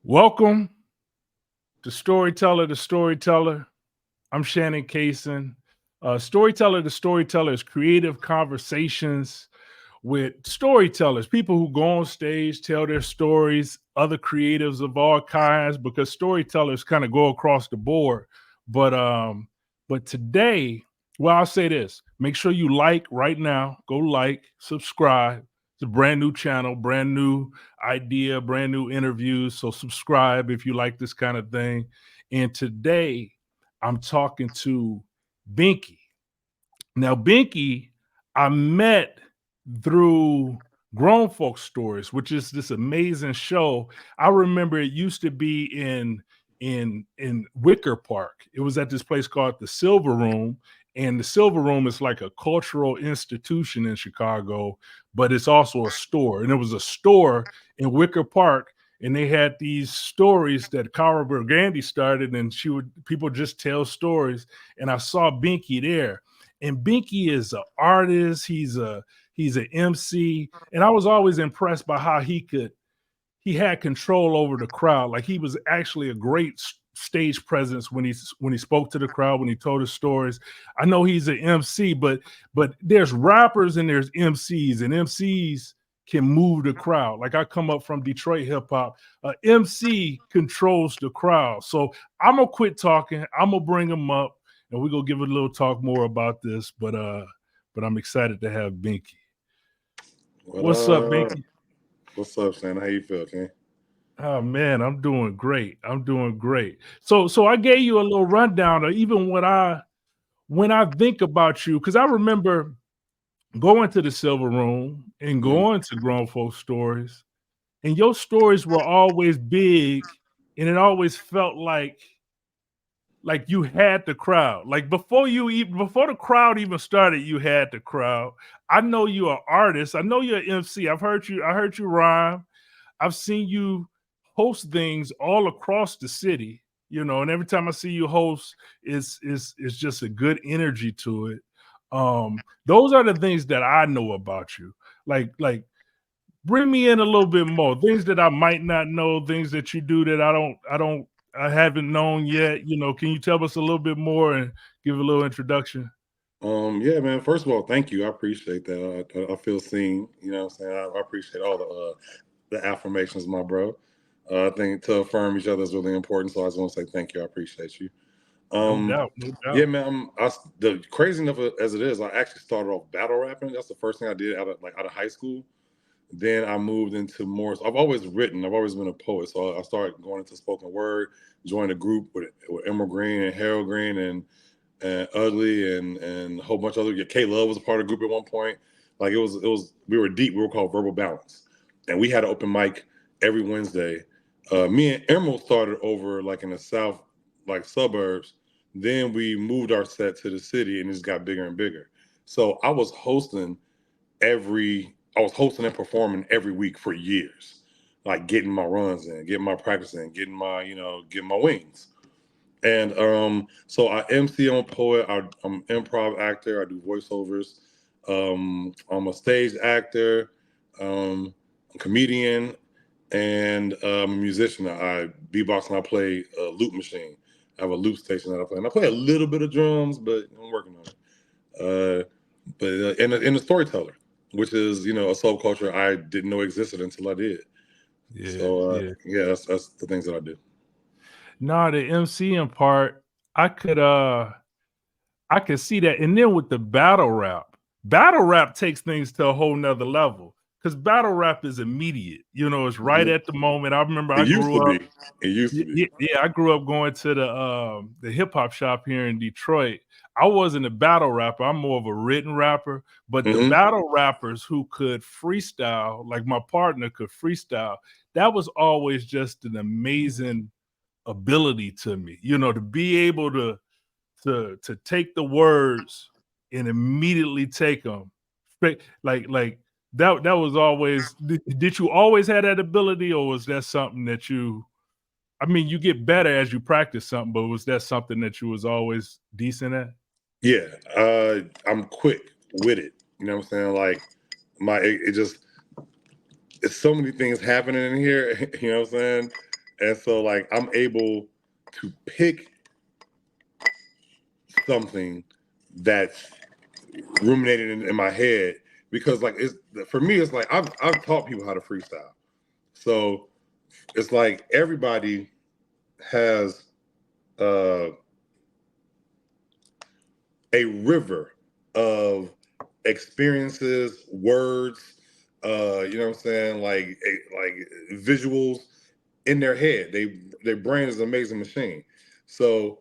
Welcome to Storyteller, the Storyteller. I'm Shannon Cason. Storyteller, the Storyteller is creative conversations with storytellers, people who go on stage, tell their stories, other creatives of all kinds, because storytellers kind of go across the board. But but today, well, I'll say this: make sure you like right now. Go like, subscribe. It's a brand new channel, brand new idea, brand new interviews. So subscribe if you like this kind of thing. And today, I'm talking to Binkey. Now, Binkey, I met through Grown Folk Stories, which is this amazing show. I remember it used to be in Wicker Park. It was at this place called the Silver Room, and the Silver Room is like a cultural institution in Chicago, but it's also a store. And it was a store in Wicker Park, and they had these stories that Cara Burgandy started, and people just tell stories. And I saw Binky there. And Binkey is an artist. He's an MC, and I was always impressed by how he had control over the crowd. Like he was actually a great stage presence when he spoke to the crowd, when he told his stories. I know he's an MC, but there's rappers and there's MCs, and MCs can move the crowd. Like I come up from Detroit hip hop. MC controls the crowd. So I'm gonna quit talking. I'm gonna bring him up, and we're gonna give a little talk more about this. But I'm excited to have Binky. What's up, Binky? What's up, Shannon? How you feel, King? Oh man, I'm doing great. I'm doing great. So I gave you a little rundown of even when I think about you, because I remember going to the Silver Room and going to Grown Folk Stories, and your stories were always big, and it always felt like you had the crowd. Like before the crowd even started, you had the crowd. I know you're an artist. I know you're an MC. I heard you rhyme. I've seen you host things all across the city, and every time I see you host, it's just a good energy to it. Those are the things that I know about you. Like bring me in a little bit more. Things that I might not know, things that you do that I haven't known yet. Can you tell us a little bit more and give a little introduction? Yeah, man. First of all, thank you. I appreciate that. I feel seen. You know what I'm saying? I appreciate all the affirmations, my bro. I think to affirm each other is really important. So I just want to say thank you. I appreciate you. No Um, doubt, no yeah, doubt. man. The crazy enough as it is, I actually started off battle rapping. That's the first thing I did out of high school. Then I moved into more. So I've always written. I've always been a poet. So I started going into spoken word. Joined a group with Emerald Green and Harold Green and Ugly and a whole bunch of other. Yeah, K Love was a part of the group at one point. Like it was we were deep. We were called Verbal Balance, and we had an open mic every Wednesday. Me and Emerald started over like in the south, like suburbs. Then we moved our set to the city, and it just got bigger and bigger. So I was hosting and performing every week for years, like getting my runs in, getting my practice in, getting my wings. And so I MC, I'm a poet, I'm an improv actor, I do voiceovers, I'm a stage actor, a comedian, and I'm a musician. I beatbox and I play a loop machine. I have a loop station that I play. And I play a little bit of drums, but I'm working on it. And a storyteller, which is, a subculture I didn't know existed until I did. Yeah, So yeah. yeah, that's the things that I do. No, the MCing part, I could I could see that. And then with the battle rap takes things to a whole nother level. Because battle rap is immediate. It's right Mhm. at the moment. I remember It I used grew to up. be. It used to be. Yeah, I grew up going to the hip hop shop here in Detroit. I wasn't a battle rapper. I'm more of a written rapper. But the Hmm. battle rappers who could freestyle, like my partner could freestyle, that was always just an amazing ability to me. To be able to take the words and immediately take them. Like that was always. Did you always have that ability, or was that something that you get better as you practice something, but was that something that you was always decent at? Yeah, I'm quick with it. You know what I'm saying? Like it just it's so many things happening in here. You know what I'm saying? And so like I'm able to pick something that's ruminated in my head, because like it's for me, it's like I've taught people how to freestyle. So it's like everybody has a river of experiences, words, you know what I'm saying, like visuals in their head. Their brain is an amazing machine. So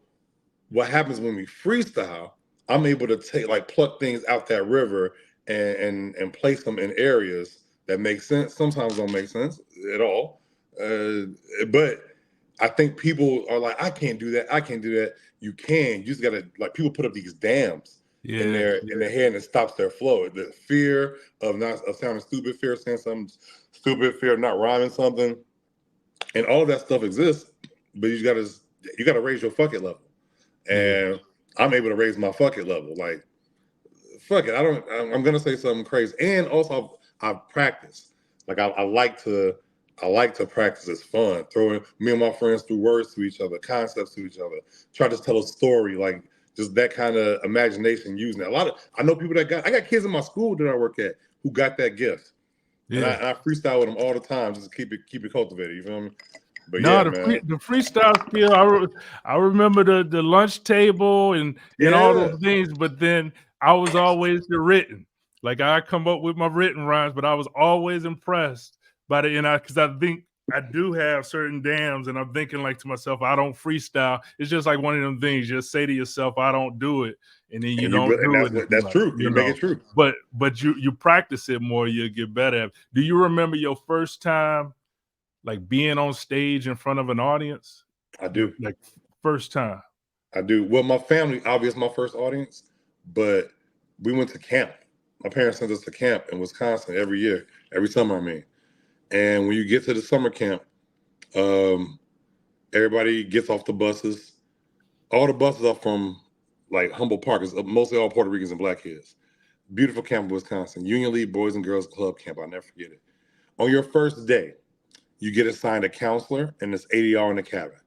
what happens when we freestyle, I'm able to take like pluck things out that river and place them in areas that make sense. Sometimes don't make sense at all. But I think people are like, I can't do that. I can't do that. You can. You just gotta, like, people put up these dams in their head, and it stops their flow. The fear of sounding stupid, fear of saying something stupid, fear of not rhyming something, and all of that stuff exists. But you gotta raise your fuck it level. And I'm able to raise my fuck it level. Like, fuck it. I'm gonna say something crazy. And also I've practiced. Like I like to practice. It's fun. Throwing me and my friends through words to each other, concepts to each other, try to tell a story, like just that kind of imagination using it. I know people I got kids in my school that I work at who got that gift. Yeah. And I freestyle with them all the time, just to keep it cultivated. You feel me? But no, the freestyle skill. I remember the lunch table and all those things, but then I was always the written. Like I come up with my written rhymes, but I was always impressed by the because I think I do have certain dams, and I'm thinking like to myself, I don't freestyle. It's just like one of them things. Just say to yourself, I don't do it, and then you don't do it. That's true. You make it true. But you practice it more, you'll get better at it. Do you remember your first time, like being on stage in front of an audience? I do. Like first time. I do. Well, my family, obviously, my first audience, but we went to camp. My parents sent us to camp in Wisconsin every year, every summer, I mean. And when you get to the summer camp, everybody gets off the buses. All the buses are from like Humboldt Park. It's mostly all Puerto Ricans and black kids. Beautiful camp in Wisconsin. Union League Boys and Girls Club camp. I'll never forget it. On your first day, you get assigned a counselor, and it's 80 in the cabin.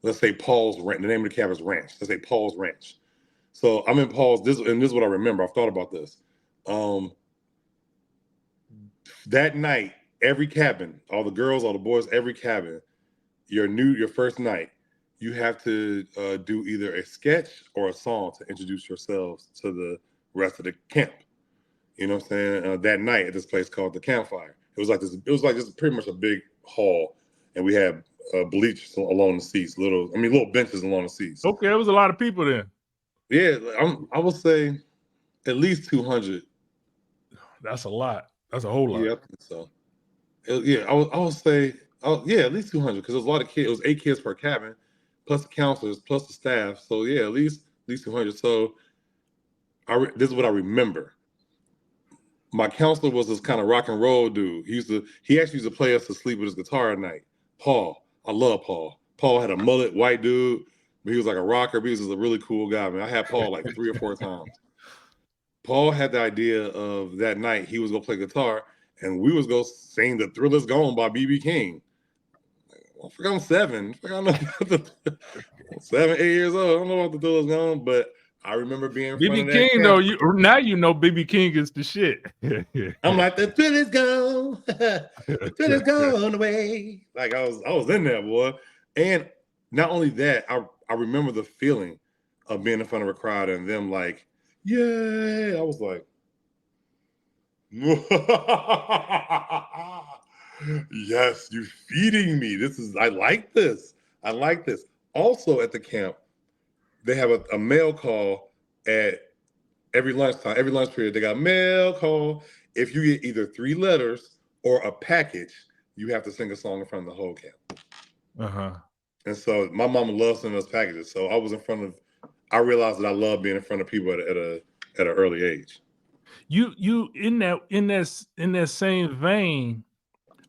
Let's say Paul's Ranch. The name of the cabin is Ranch. Let's say Paul's Ranch. So I'm in Paul's. This is what I remember. I've thought about this. That night, every cabin, all the girls, all the boys, every cabin, your first night, you have to do either a sketch or a song to introduce yourselves to the rest of the camp. You know what I'm saying? That night at this place called the Campfire. It was like just pretty much a big hall, and we had bleachers along the seats, little benches along the seats. Okay, there was a lot of people then. Yeah, I would say at least 200. That's a lot. That's a whole lot. Yeah, I think so. I would say, at least 200, because there's a lot of kids. It was 8 kids per cabin, plus the counselors, plus the staff. So yeah, at least 200. So this is what I remember. My counselor was this kind of rock and roll dude. He actually used to play us to sleep with his guitar at night. Paul. I love Paul. Paul had a mullet, white dude, but he was like a rocker. But he was just a really cool guy, man. I had Paul like 3 or 4 times. Paul had the idea of that night he was gonna play guitar, and we was gonna sing "The Thrill Is Gone" by B.B. King. I forgot I'm 7. I forgot 7, 8 years old. I don't know what "The Thrill Is Gone," but I remember being B.B. King though. Now you know B.B. King is the shit. I'm like, the thrill is gone, the thrill is gone away. Like I was in there, boy. And not only that, I remember the feeling of being in front of a crowd and them like, yay! I was like, yes, you're feeding me. I like this. I like this. Also at the camp, they have a mail call at every lunchtime, every lunch period. They got mail call. If you get either 3 letters or a package, you have to sing a song in front of the whole camp. And so my mama loves sending us packages. So I realized that I love being in front of people at an early age. You in that same vein,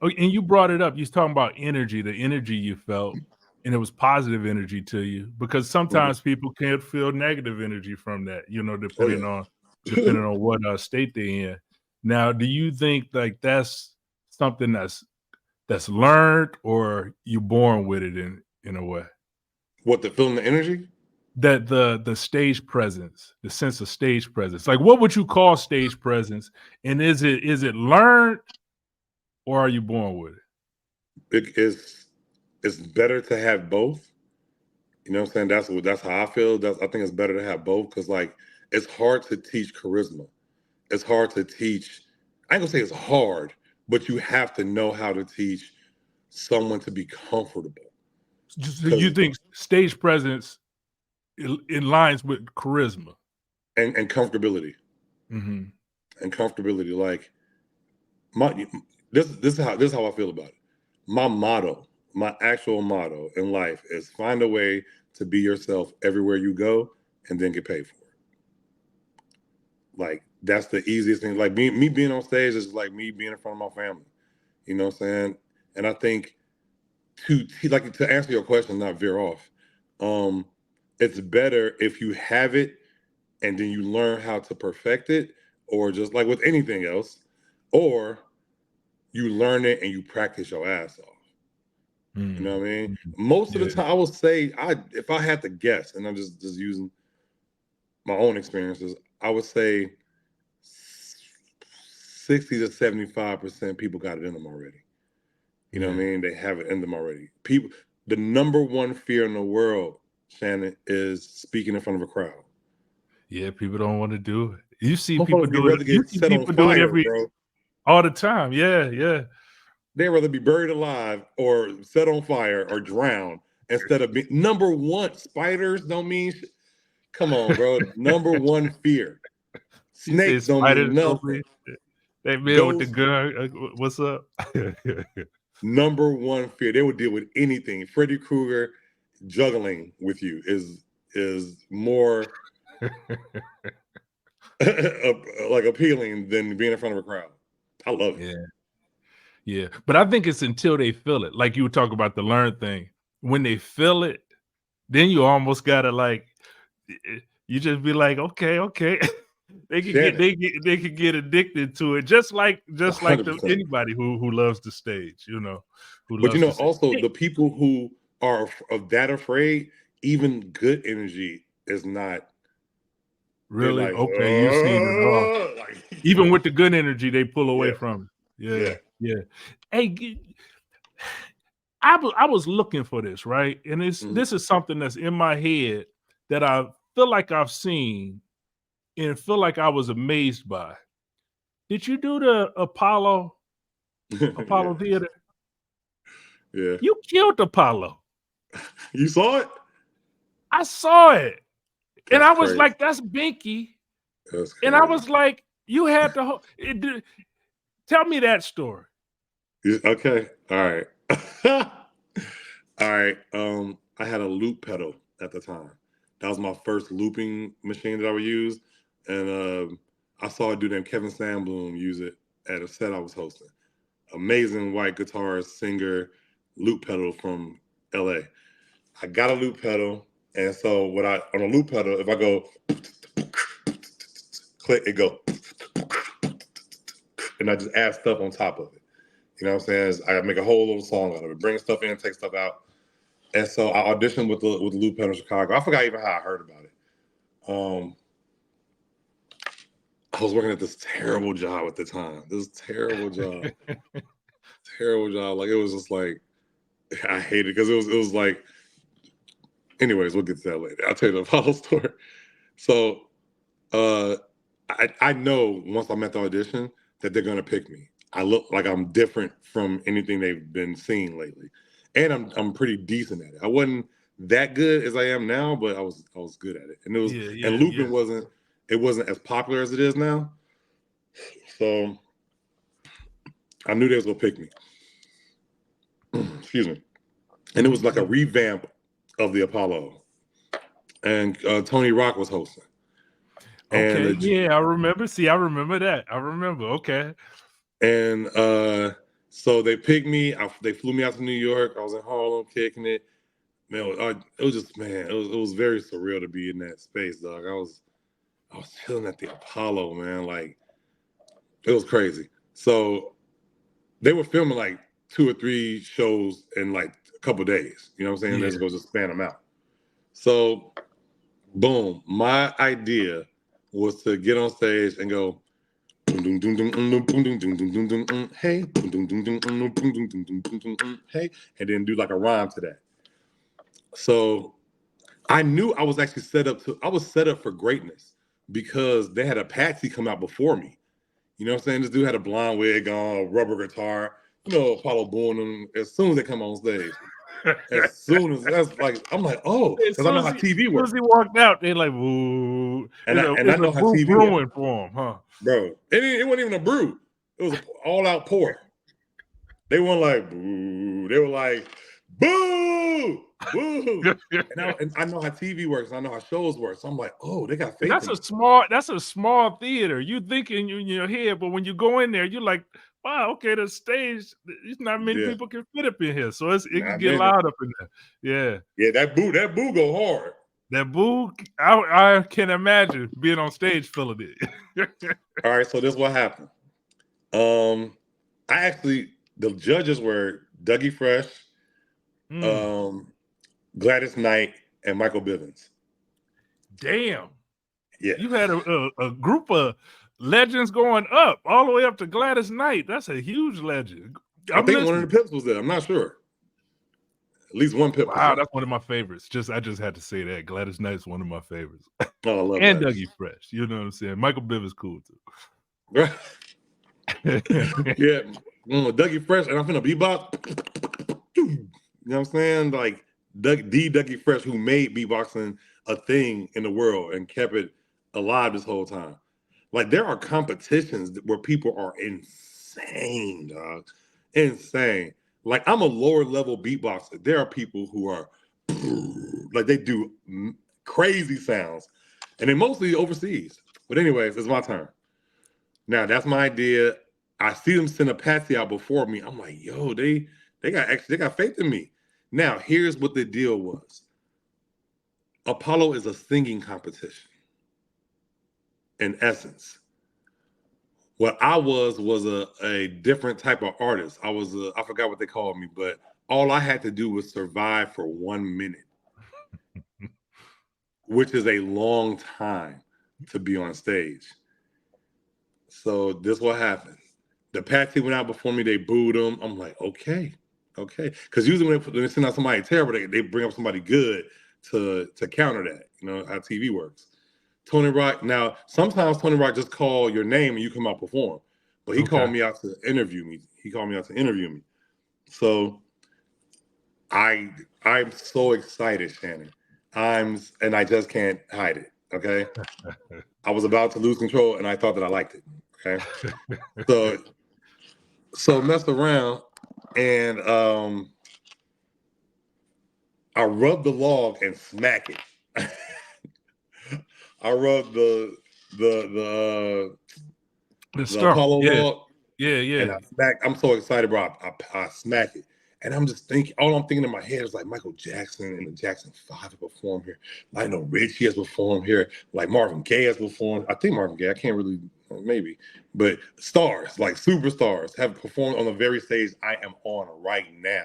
and you brought it up. You was talking about energy, the energy you felt, and it was positive energy to you, because sometimes people can't feel negative energy from that, depending on what state they're in. Now, do you think like that's something that's that's learned, or you born with it in a way? What, the feeling, the energy? That the stage presence, the sense of stage presence. Like, what would you call stage presence? And is it learned, or are you born with it? It's better to have both. You know what I'm saying? That's how I feel. I think it's better to have both, because like it's hard to teach charisma. It's hard to teach. I ain't gonna say it's hard, but you have to know how to teach someone to be comfortable. You think stage presence in lines with charisma and comfortability. Mm-hmm. And comfortability. Like this is how I feel about it. My motto, my actual motto in life is find a way to be yourself everywhere you go and then get paid for it. Like that's the easiest thing. Like me being on stage is like me being in front of my family. You know what I'm saying? And I think to answer your question, not veer off. It's better if you have it and then you learn how to perfect it, or just like with anything else, or you learn it and you practice your ass off. You know what I mean? Most of the time, I will say, if I had to guess, and I'm just using my own experiences, I would say 60 to 75% people got it in them already. You know what I mean? They have it in them already. People, the number one fear in the world, Shannon, is speaking in front of a crowd. Yeah, people don't want to do it. You see people Motherfuckers do it. rather You get see set on people do it fire, bro. all the time. Yeah. They'd rather be buried alive or set on fire or drown instead of being number one. Spiders don't mean come on, bro. Number one fear. Snakes don't mean nothing. That man with the gun. What's up? Number one fear. They would deal with anything. Freddy Krueger juggling with you is more like appealing than being in front of a crowd. I love it. Yeah. But I think it's until they feel it. Like you were talking about the learn thing. When they feel it, then you almost gotta like you just be like, okay. They could get addicted to it, just like 100%. anybody who loves the stage, who But loves to sing. also the people who are of that afraid, even good energy is not. They're Really? like, Okay, you've seen it all. like, Even with the good energy, they pull away yeah, from yeah. it. Yeah. Hey, I was looking for this, right? And this is something that's in my head that I feel like I've seen and feel like I was amazed by. Did you do the Apollo Yeah. Theater? Yeah. You killed Apollo. You saw it? I saw it. And That's I was crazy. like, that's Binkey. That's crazy. And I was like, you had to tell me that story. Okay. All right. All right. I had a loop pedal at the time. That was my first looping machine that I would use. And I saw a dude named Kevin Sandbloom use it at a set I was hosting. Amazing white guitarist, singer, loop pedal from LA. I got a loop pedal. And so on a loop pedal, if I go click, it go, and I just add stuff on top of it. You know what I'm saying? I make a whole little song out of it, bring stuff in, take stuff out. And so I auditioned with the loop pedal in Chicago. I forgot even how I heard about it. I was working at this terrible job at the time. This terrible job. Terrible job. Like it was just like I hated it because it was like. Anyways, we'll get to that later. I'll tell you the Apollo story. So I know once I'm at the audition that they're gonna pick me. I look like I'm different from anything they've been seeing lately, and I'm pretty decent at it. I wasn't that good as I am now, but I was good at it. And it was and looping wasn't as popular as it is now. So I knew they was gonna pick me. Excuse me. And it was like a revamp of the Apollo, and Tony Rock was hosting. Okay, And I remember. See, I remember that. I remember. Okay. And so they picked me. They flew me out to New York. I was in Harlem kicking it. Man, it was just it was very surreal to be in that space, dog. I was chilling at the Apollo, man. Like it was crazy. So they were filming like 2 or 3 shows in like a couple of days. You know what I'm saying? Yeah. Let's go just span them out. So, boom, my idea was to get on stage and go, hey, hey, and then do like a rhyme to that. So I knew I was actually set up for greatness because they had a Patsy come out before me. You know what I'm saying? This dude had a blonde wig on, rubber guitar, Apollo Boone them as soon as they come on stage. As soon as that's like, I'm like, oh, because I know how TV works. As soon as he walked out, they're like, "Woo!" And I know how brew TV brewing for him, huh? Bro, it wasn't even a brew. It was an all-out pour. They weren't like boo. They were like boo, boo. and I know how TV works. I know how shows work. So I'm like, oh, they got faith. That's a small theater. You think in your head, but when you go in there, you're like, wow, okay, the stage. There's not many people can fit up in here, so it can get loud up in there. Yeah, yeah. That boo go hard. That boo, I can imagine being on stage feeling it. All right, so this is what happened. The judges were Dougie Fresh, Gladys Knight, and Michael Bivins. Damn. Yeah. You had a group of legends going up all the way up to Gladys Knight. That's a huge legend. I think one of the Pips was there. I'm not sure. At least one Pip. Wow, that's one of my favorites. I just had to say that. Gladys Knight's one of my favorites. Oh, I love and Gladys. Dougie Fresh. You know what I'm saying? Michael Bivins cool too. Yeah. Dougie Fresh, and I'm finna bebop. You know what I'm saying? Like Dougie Fresh, who made beatboxing a thing in the world and kept it alive this whole time. Like there are competitions where people are insane, dog. Insane. Like I'm a lower level beatboxer. There are people who are like they do crazy sounds, and they mostly overseas. But anyways, it's my turn. Now that's my idea. I see them send a Patsy out before me. I'm like, yo, they got faith in me. Now here's what the deal was. Apollo is a singing competition. In essence, what I was a different type of artist. I forgot what they called me, but all I had to do was survive for 1 minute, which is a long time to be on stage. So this what happened. The Patsy went out before me. They booed them. I'm like, okay. Because usually when they send out somebody terrible, they bring up somebody good to counter that. You know how TV works. Tony Rock. Now, sometimes Tony Rock just call your name and you come out perform. But he called me out to interview me. So I'm so excited, Shannon. And I just can't hide it. Okay. I was about to lose control and I thought that I liked it. Okay. So messed around and I rubbed the log and smack it. I rubbed the Apollo log. Yeah. And I smacked. I'm so excited, bro. I smack it. And I'm just thinking, all I'm thinking in my head is like Michael Jackson and the Jackson 5 have performed here. Lionel Richie has performed here. Like Marvin Gaye has performed. I think Marvin Gaye, I can't really, maybe. But stars, like superstars, have performed on the very stage I am on right now.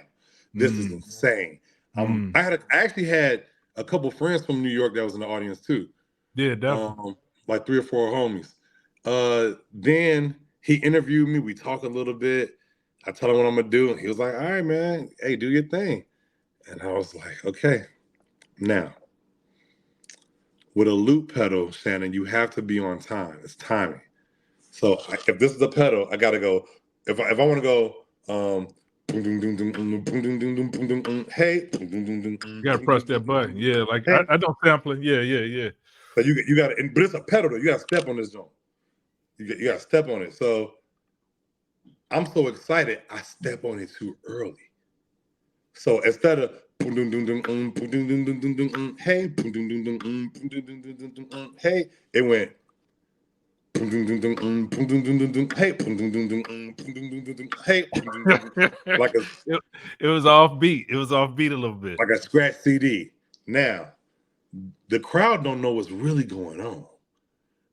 This is insane. I actually had a couple friends from New York that was in the audience too. Yeah, definitely. Like 3 or 4 homies. Then he interviewed me. We talked a little bit. I tell him what I'm gonna do, and he was like, "All right, man. Hey, do your thing." And I was like, "Okay." Now, with a loop pedal, Shannon, you have to be on time. It's timing. So if this is the pedal, I gotta go. If I want to go, hey, you gotta press that button. Yeah, like I don't sample it. Yeah. So you got to, but it's a pedal though. You got to step on this joint. You got to step on it. So I'm so excited. I step on it too early. So instead of hey, hey, it went hey, like it was offbeat. It was offbeat a little bit, like a scratch CD. Now, the crowd don't know what's really going on,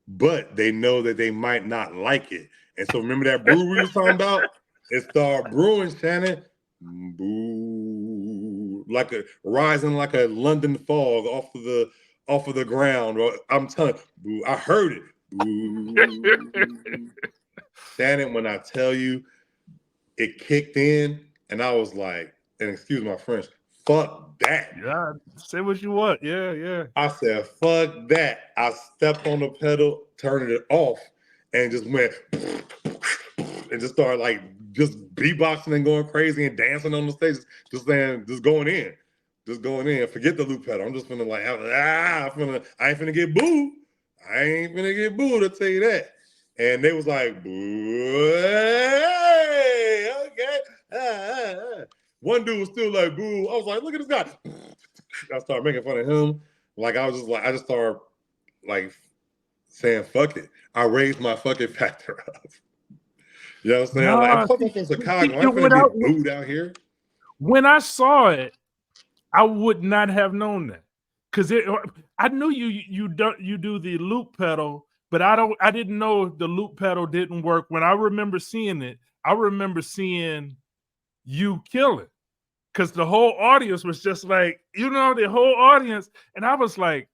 but they know that they might not like it. And so remember that brew we was talking about? It started brewing, Shannon. boo, like a rising like a London fog off of the ground. I'm telling you, boo, I heard it. Boo. Shannon, when I tell you it kicked in, and I was like, and excuse my French, fuck that. Yeah, say what you want. Yeah, yeah. I said, fuck that. I stepped on the pedal, turned it off, and just went and just started like just beatboxing and going crazy and dancing on the stage, just saying, just going in. Just going in. Forget the loop pedal. I'm just finna like, I ain't finna get booed. I ain't finna get booed, I'll tell you that. And they was like, boo, hey, okay. One dude was still like, boo. I was like, look at this guy. I started making fun of him. Like, I just started like saying, fuck it. I raised my fucking factor up. You know what I'm saying? Nah, like, and plus I'm from Chicago. I ain't finna get booed out here. When I saw it, I would not have known that. Cause I knew you do the loop pedal, but I didn't know the loop pedal didn't work. When I remember seeing it, I remember seeing you kill it. Cause the whole audience was just like, the whole audience. And I was like,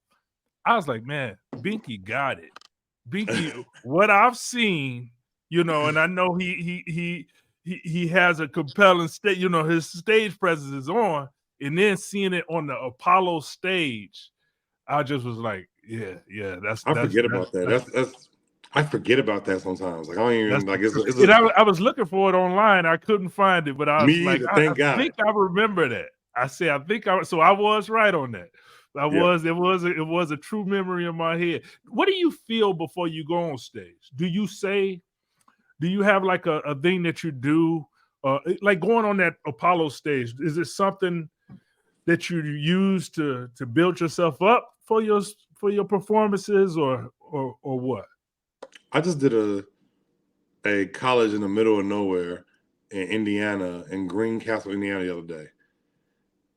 man, Binkey got it. Binkey, what I've seen, and I know he has a compelling state, his stage presence is on, and then seeing it on the Apollo stage, I just was like, yeah, I forget about that. I forget about that sometimes. Like I don't even like I was looking for it online, I couldn't find it, but I was like, I think I remember that. I think so I was right on that. It was a true memory in my head. What do you feel before you go on stage? Do you have like a thing that you do, like going on that Apollo stage? Is it something that you use to build yourself up for your performances, or what? I just did a college in the middle of nowhere in Indiana, in Greencastle, Indiana, the other day.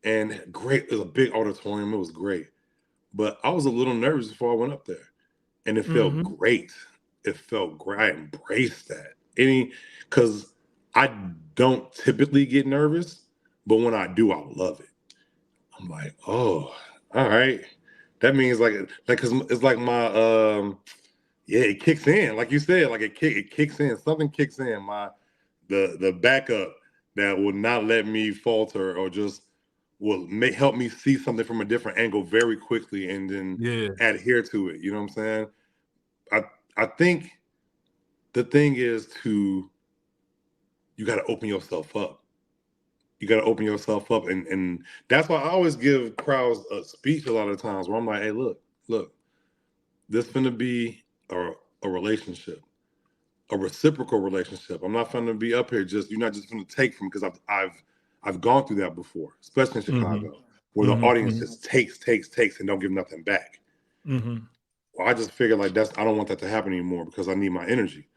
And great, it was a big auditorium. It was great. But I was a little nervous before I went up there. And it felt great. It felt great. I embraced that. Because I don't typically get nervous, but when I do, I love it. I'm like, oh, all right. That means because it's like my it kicks in, like you said, like it kicks in. Something kicks in. The backup that will not let me falter, or just will help me see something from a different angle very quickly, and then adhere to it. You know what I'm saying? I think the thing is you got to open yourself up. You got to open yourself up, and that's why I always give crowds a speech a lot of times where I'm like, hey, look, this finna be a relationship, a reciprocal relationship. I'm not finna be up here you're not just finna take from, because I've gone through that before, especially in Chicago, where the audience just takes and don't give nothing back. Well, I just figured I don't want that to happen anymore, because I need my energy.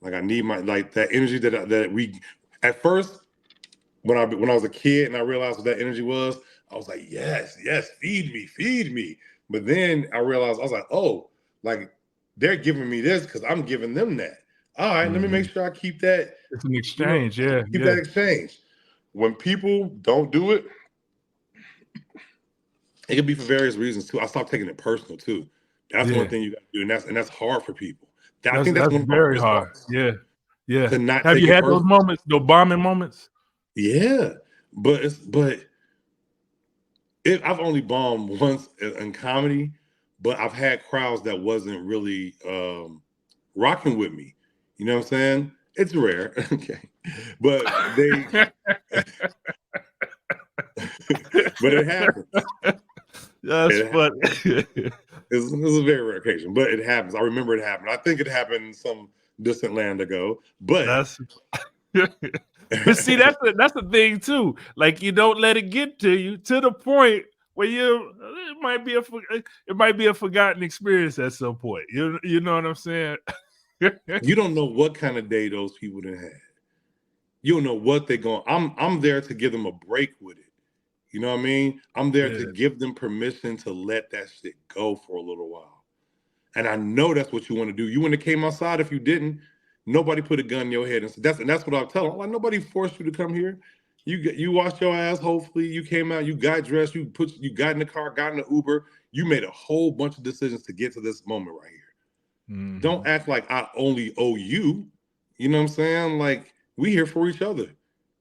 Like I need that energy that we at first, when I was a kid and I realized what that energy was, I was like, yes, feed me. But then I realized, I was like, oh, like they're giving me this because I'm giving them that. All right, let me make sure I keep that. It's an exchange, keep that exchange. When people don't do it, it can be for various reasons too. I stopped taking it personal too. That's one thing you got to do, and that's hard for people. I think that's one of my very worst hard. parts. Yeah. To not Have take you it had personal. those moments, those bombing moments? Yeah, but I've only bombed once in comedy, but I've had crowds that wasn't really rocking with me. You know what I'm saying? It's rare, okay, but but it happens. That's funny. It's a very rare occasion, but it happens. I remember it happened. I think it happened some distant land ago, but but see, that's the thing too. Like, you don't let it get to you to the point where it might be a forgotten experience at some point. You know what I'm saying? You don't know what kind of day those people done had. You don't know what they're going. I'm there to give them a break with it. You know what I mean? I'm there to give them permission to let that shit go for a little while. And I know that's what you want to do. You wouldn't have came outside if you didn't. Nobody put a gun in your head. And that's what I'll tell them. Like, nobody forced you to come here. You washed your ass. Hopefully, you came out. You got dressed. You got in the car. Got in the Uber. You made a whole bunch of decisions to get to this moment right here. Mhm. Don't act like I only owe you. You know what I'm saying? Like we here for each other.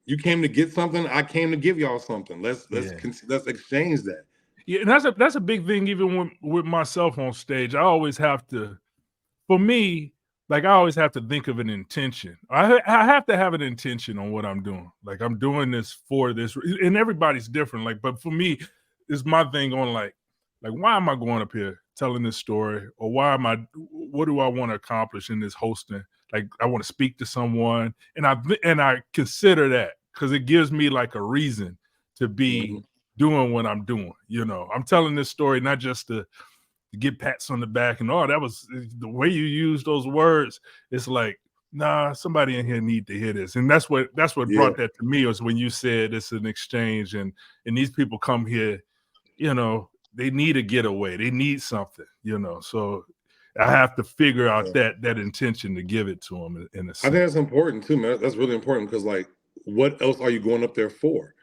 You came to get something. I came to give y'all something. Let's exchange that. Yeah, and that's a big thing. Even with myself on stage, I always have to. For me, like I always have to think of an intention. I have to have an intention on what I'm doing. Like I'm doing this for this, and everybody's different. Like, but for me, it's my thing on like why am I going up here telling this story, or why am I? What do I want to accomplish in this hosting? Like I want to speak to someone, and I consider that because it gives me like a reason to be doing what I'm doing. You know, I'm telling this story not just to get pats on the back and that was the way you use those words. It's like, nah, somebody in here need to hear this. And that's what brought that to me was when you said it's an exchange and these people come here, you know, they need a getaway. They need something, you know. So I have to figure out that intention to give it to them in a sense. I think that's important too, man. That's really important because like, what else are you going up there for?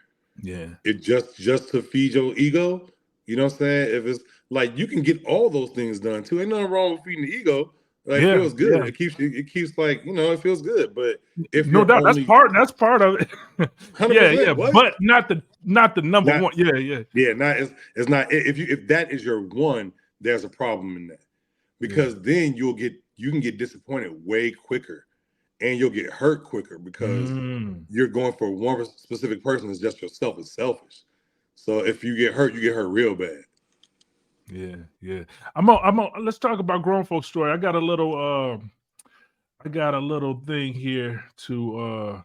Yeah. It just to feed your ego. You know what I'm saying? If it's like you can get all those things done too. Ain't nothing wrong with feeding the ego. Like it feels good. Yeah. It keeps like, you know, it feels good. But if No you're doubt, only that's part of it. 100%, yeah, what? but not the number one. Yeah, it's not if that is your one, there's a problem in that. Because then you can get disappointed way quicker and you'll get hurt quicker because you're going for one specific person. It's just yourself. It's selfish. So if you get hurt real bad. Yeah. Let's talk about grown folks story. I got a little thing here to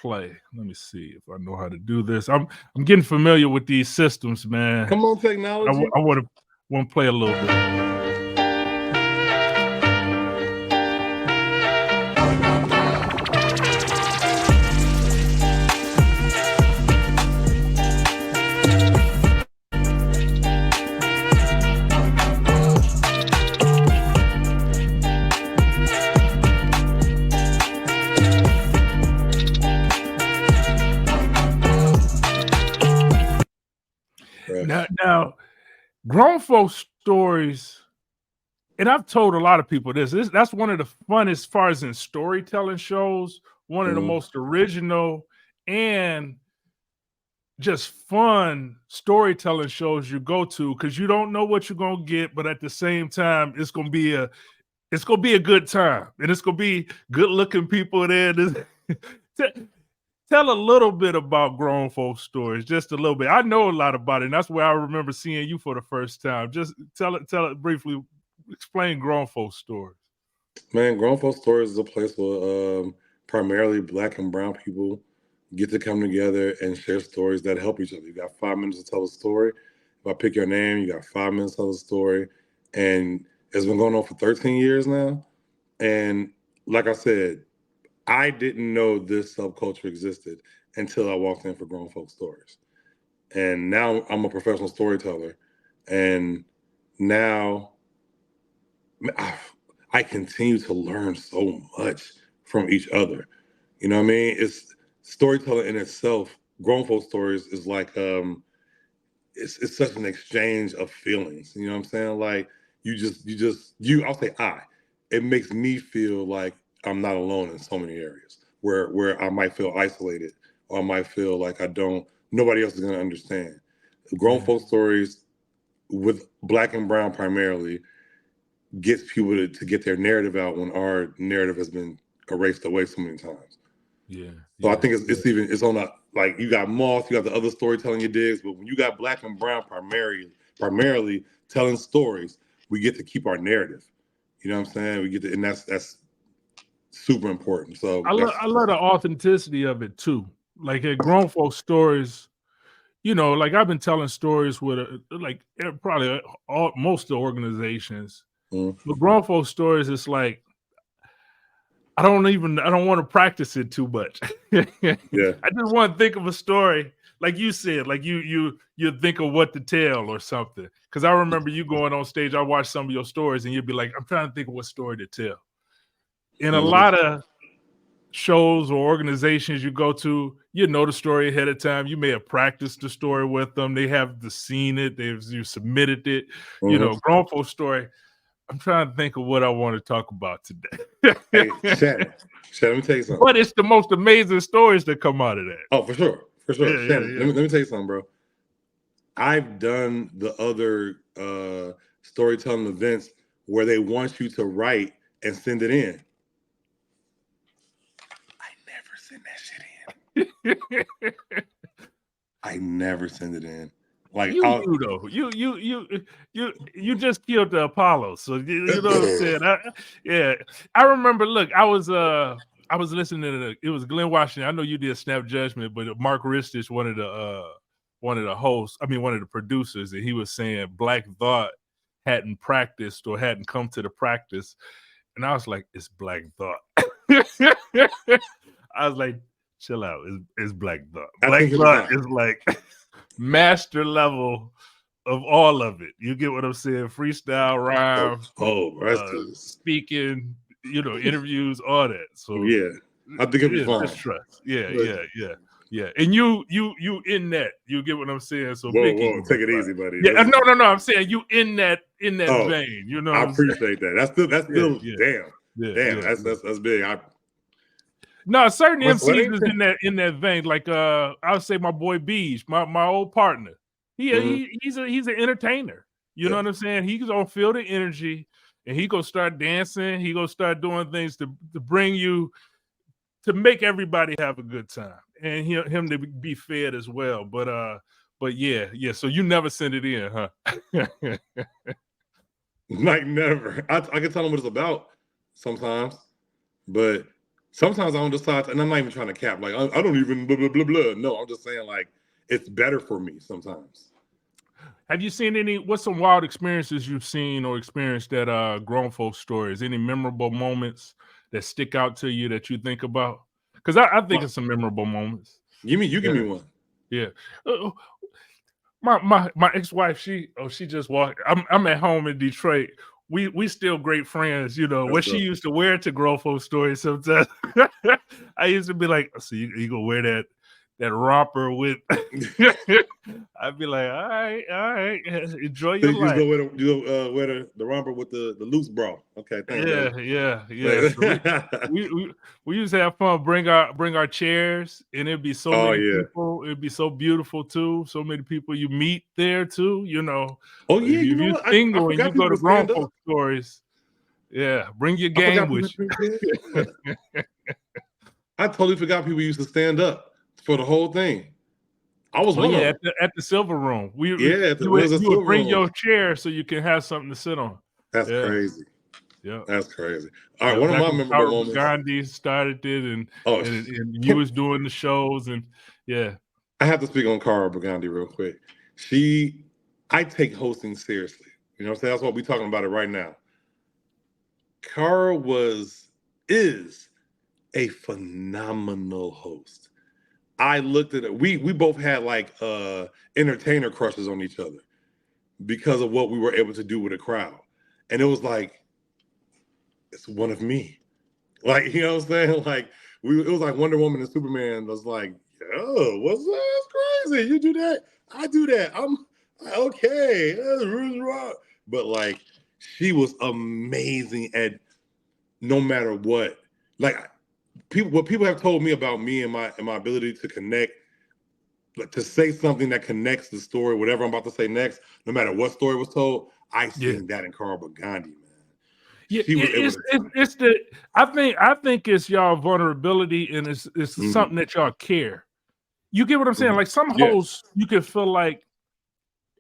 play. Let me see if I know how to do this. I'm getting familiar with these systems, man. Come on, technology. I want to play a little bit. Now, grown folks stories, and I've told a lot of people that's one of the fun as far as in storytelling shows, one of the most original and just fun storytelling shows you go to because you don't know what you're gonna get, but at the same time, it's gonna be a good time, and it's gonna be good looking people there. Tell a little bit about grown folk stories, just a little bit. I know a lot about it, and that's where I remember seeing you for the first time. Just tell it briefly. Explain grown folk stories. Man, grown folk stories is a place where primarily Black and brown people get to come together and share stories that help each other. You got 5 minutes to tell a story. If I pick your name, you got 5 minutes to tell a story, and it's been going on for 13 years now. And like I said, I didn't know this subculture existed until I walked in for Grown Folk Stories. And now I'm a professional storyteller. And now I continue to learn so much from each other. You know what I mean? It's storytelling in itself. Grown Folk Stories is like it's such an exchange of feelings. You know what I'm saying? Like I'll say it makes me feel like I'm not alone in so many areas where I might feel isolated or I might feel like nobody else is going to understand. Grown folk stories with Black and brown primarily gets people to get their narrative out when our narrative has been erased away so many times. So I think it's on like you got Moth, you got the other storytelling you digs, but when you got Black and brown primarily telling stories, we get to keep our narrative. You know what I'm saying? We get to, and that's super important. So I love the authenticity of it too. Like at grown folk stories, you know, like I've been telling stories with probably most of the organizations, but grown folk stories, it's like I don't want to practice it too much. I just want to think of a story, like you said, like you think of what to tell or something. Because I remember you going on stage, I watched some of your stories, and you'd be like, I'm trying to think of what story to tell. And a lot of shows or organizations you go to, you know the story ahead of time. You may have practiced the story with them. They have seen it. You submitted it. You know, grown folks story. I'm trying to think of what I want to talk about today. Hey, Shannon, let me tell you something. But it's the most amazing stories that come out of that. Oh, for sure. Yeah, Shannon, let me tell you something, bro. I've done the other storytelling events where they want you to write and send it in. I never send that shit in. I never send it in. Like you just killed the Apollo, so you know what I'm saying. I remember. Look, I was listening to it was Glenn Washington. I know you did Snap Judgment, but Mark Ristich, one of the hosts, one of the producers, and he was saying Black Thought hadn't practiced or hadn't come to the practice, and I was like, it's Black Thought. I was like, chill out, it's Black Thought. Black Thought is like master level of all of it. You get what I'm saying? Freestyle, rhyme, speaking, interviews, all that. So yeah, I think it'll be fun. Just trust. Yeah. And you in that. You get what I'm saying? So whoa, take it easy, buddy. Yeah, no. I'm saying you in that vein. You know, I appreciate that. That's still damn. That's big. No, certain MCs is in that vein. Like I would say my boy Beej, my old partner. He's an entertainer. You know what I'm saying? He's gonna feel the energy, and he gonna start dancing. He gonna start doing things to bring you, to make everybody have a good time, and him to be fed as well. But yeah. So you never send it in, huh? Like never. I can tell them what it's about sometimes, but sometimes I don't decide, and I'm not even trying to cap. Like I don't even blah blah blah blah. No, I'm just saying like it's better for me sometimes. Have you seen what's some wild experiences you've seen or experienced at grown folks stories? Any memorable moments that stick out to you that you think about? Because I think it's some memorable moments. Give me one. Yeah. My ex-wife, she just walked. I'm at home in Detroit. We still great friends, what she used to wear to grown folks stories sometimes. I used to be like, so you gonna wear that romper with I'd be like, all right, enjoy your life. You wear the romper with the loose bra. Okay, thanks. Yeah. So we used to have fun. Bring our chairs, and it'd be so many people. It'd be so beautiful too. So many people you meet there too. Oh yeah, if you're single and you go to grown folk stories, bring your game with you. I totally forgot people used to stand up for the whole thing. I was one of them. At the Silver Room. You would bring your chair so you can have something to sit on. That's crazy. Yeah, that's crazy. All right, one of my memorable moments. Gandhi started it, and you was doing the shows, and I have to speak on Cara Burgundy real quick. I take hosting seriously. You know what I'm saying? That's what we're talking about it right now. Cara is a phenomenal host. I looked at it. We both had like entertainer crushes on each other because of what we were able to do with a crowd. And it was like, it's one of me. Like, you know what I'm saying? Like it was like Wonder Woman and Superman was like, oh, what's that? That's crazy. You do that? I do that. I'm okay. That's really wrong. But like she was amazing at no matter what. Like what people have told me about me and my ability to connect, like to say something that connects the story, whatever I'm about to say next, no matter what story was told, I seen that in Cara Burgundy, man. Yeah, I think it's y'all vulnerability, and it's something that y'all care. You get what I'm saying? Like some hosts, you can feel like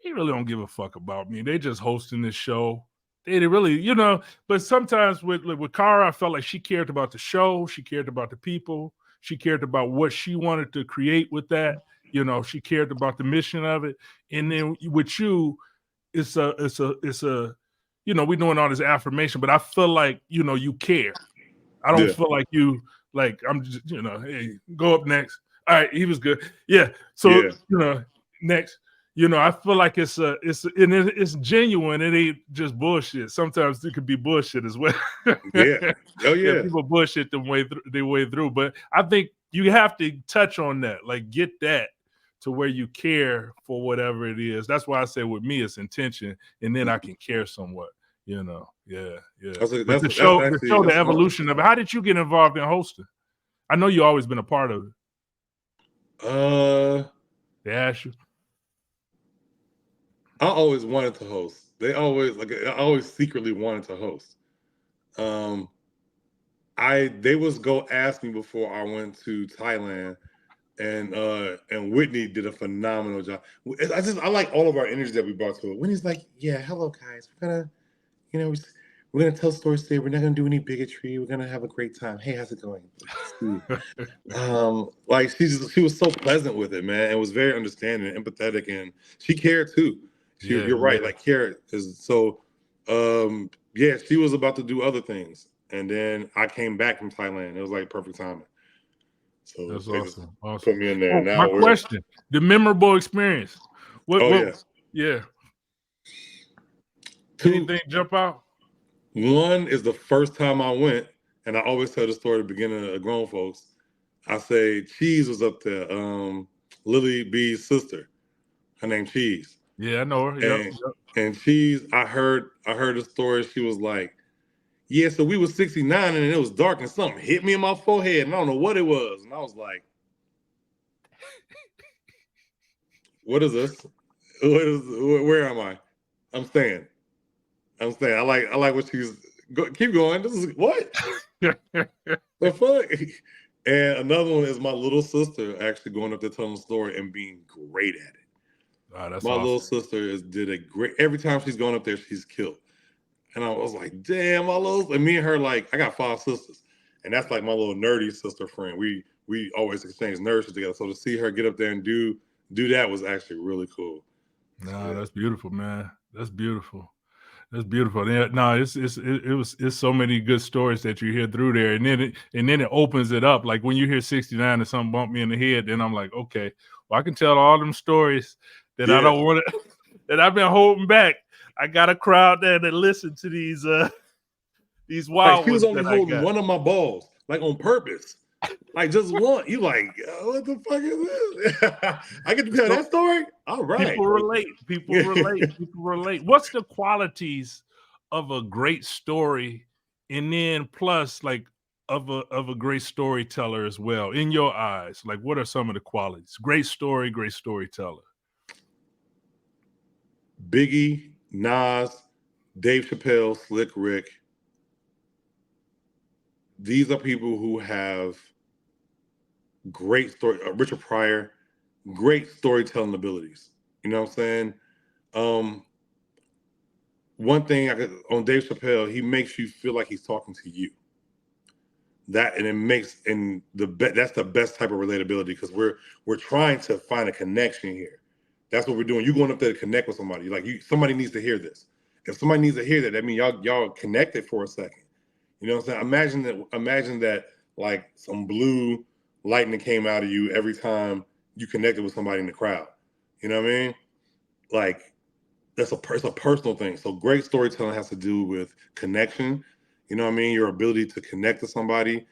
they really don't give a fuck about me. They just hosting this show. They really, but sometimes with Cara, I felt like she cared about the show. She cared about the people. She cared about what she wanted to create with that. She cared about the mission of it. And then with you, it's a we're doing all this affirmation, but I feel like, you care. I don't feel like you, like, I'm just, hey, go up next. All right, he was good. Yeah. So, next. you know, I feel like it's genuine. It ain't just bullshit. Sometimes it could be bullshit as well. Yeah. Oh Yeah, yeah. people bullshit their way through. But I think you have to touch on that, like get that to where you care for whatever it is. That's why I say with me it's intention, and then I can care somewhat. You know, yeah. But That's the actually show, the that's smart. evolution of it. How did you get involved in hosting? I know you always been a part of it. They asked you. I always wanted to host. I always secretly wanted to host. They was go ask me before I went to Thailand, and Whitney did a phenomenal job. I like all of our energy that we brought to it. Whitney's like, yeah, hello guys, we're gonna tell stories today. We're not gonna do any bigotry. We're gonna have a great time. Hey, how's it going? Like she was so pleasant with it, man, and was very understanding and empathetic, and she cared too. You're right, like care is so. Yeah, she was about to do other things, and then I came back from Thailand. It was like perfect timing. So That's they just awesome. put me in there. Oh, Now my question: the memorable experience. Yeah. Anything jump out? One is the first time I went, and I always tell the story at the beginning of Grown Folks. I say Cheese was up there, Lily B's sister. Her name Cheese. Yeah, I know her. And Cheese, I heard the story. She was like, yeah, so we was 69 and it was dark and something hit me in my forehead and I don't know what it was. And I was like, what is this? Where am I? I'm staying. I like what she's keep going. This is what? The fuck? And another one is my little sister actually going up there telling the story and being great at it. Oh, that's my awesome. little sister did a great. Every time she's going up there, she's killed. And I was like, damn, my little. And me and her, like, I got 5 sisters, and that's like my little nerdy sister friend. We always exchange nurses together. So to see her get up there and do that was actually really cool. Nah, that's beautiful, man. That's beautiful. That's beautiful. Yeah, no, it's so many good stories that you hear through there, and then it opens it up. Like when you hear 69 and something bump me in the head, then I'm like, okay, well, I can tell all them stories that I don't want to, that I've been holding back. I got a crowd there that listen to these wild like she was ones only that I holding got. one of my balls, like on purpose. Like just one. You like, what the fuck is this? I get to tell that story? All right. People relate. People relate. What's the qualities of a great story, and then plus like of a great storyteller as well in your eyes? Like what are some of the qualities? Great story, great storyteller. Biggie, Nas, Dave Chappelle, Slick Rick. These are people who have great story. Richard Pryor, great storytelling abilities. You know what I'm saying? One thing on Dave Chappelle, he makes you feel like he's talking to you. That's the best type of relatability because we're trying to find a connection here. That's what we're doing. You going up there to connect with somebody. Like somebody needs to hear this. If somebody needs to hear that, that means y'all connected for a second. You know what I'm saying? Imagine that like some blue lightning came out of you every time you connected with somebody in the crowd. You know what I mean? Like it's a personal thing. So great storytelling has to do with connection. You know what I mean? Your ability to connect to somebody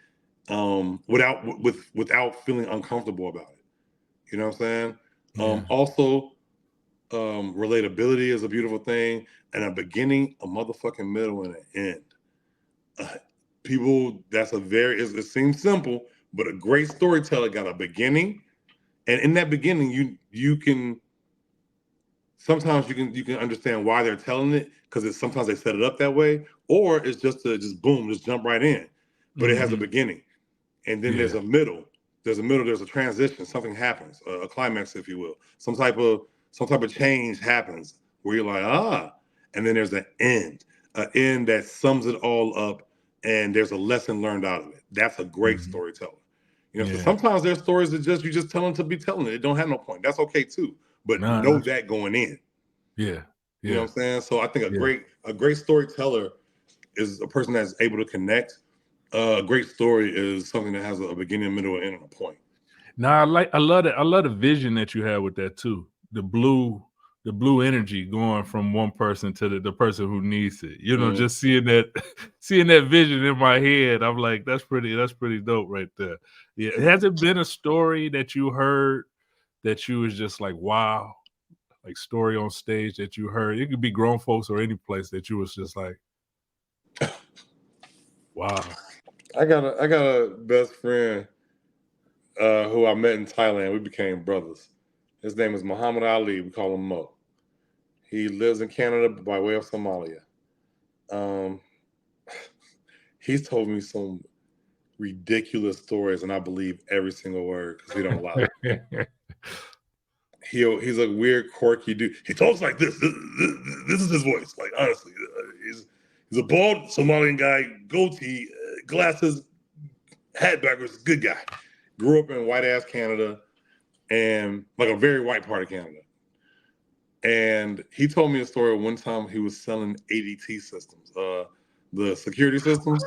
without feeling uncomfortable about it. You know what I'm saying? Also, relatability is a beautiful thing, and a beginning, a motherfucking middle, and an end. It seems simple, but a great storyteller got a beginning, and in that beginning, you can sometimes you can understand why they're telling it because sometimes they set it up that way, or it's just boom, just jump right in. But it has a beginning, and then there's a middle. There's a transition. Something happens, a climax, if you will. Some type of change happens where you're like, and then there's an end that sums it all up, and there's a lesson learned out of it. That's a great storyteller. So sometimes there's stories that you just tell them to be telling it. It don't have no point. That's okay too. But know that going in. Yeah. You know what I'm saying? So I think a great storyteller is a person that's able to connect. A great story is something that has a beginning, middle, and end, and a point. Now I love the vision that you have with that too. The blue the blue energy going from one person to the person who needs it. You know, just seeing that vision in my head, I'm like, that's pretty dope right there. Yeah. Has it been a story that you heard that you was just like, wow, like story on stage that you heard? It could be grown folks or any place that you was just like, wow. I got a best friend who I met in Thailand. We became brothers. His name is Muhammad Ali. We call him Mo. He lives in Canada by way of Somalia. He's told me some ridiculous stories, and I believe every single word because he don't lie. He's a weird, quirky dude. He talks like this. This is his voice. Like, honestly, he's a bald Somalian guy, goatee, glasses, hat backwards, good guy. Grew up in white ass Canada, and like a very white part of Canada. And he told me a story of one time he was selling ADT systems, the security systems.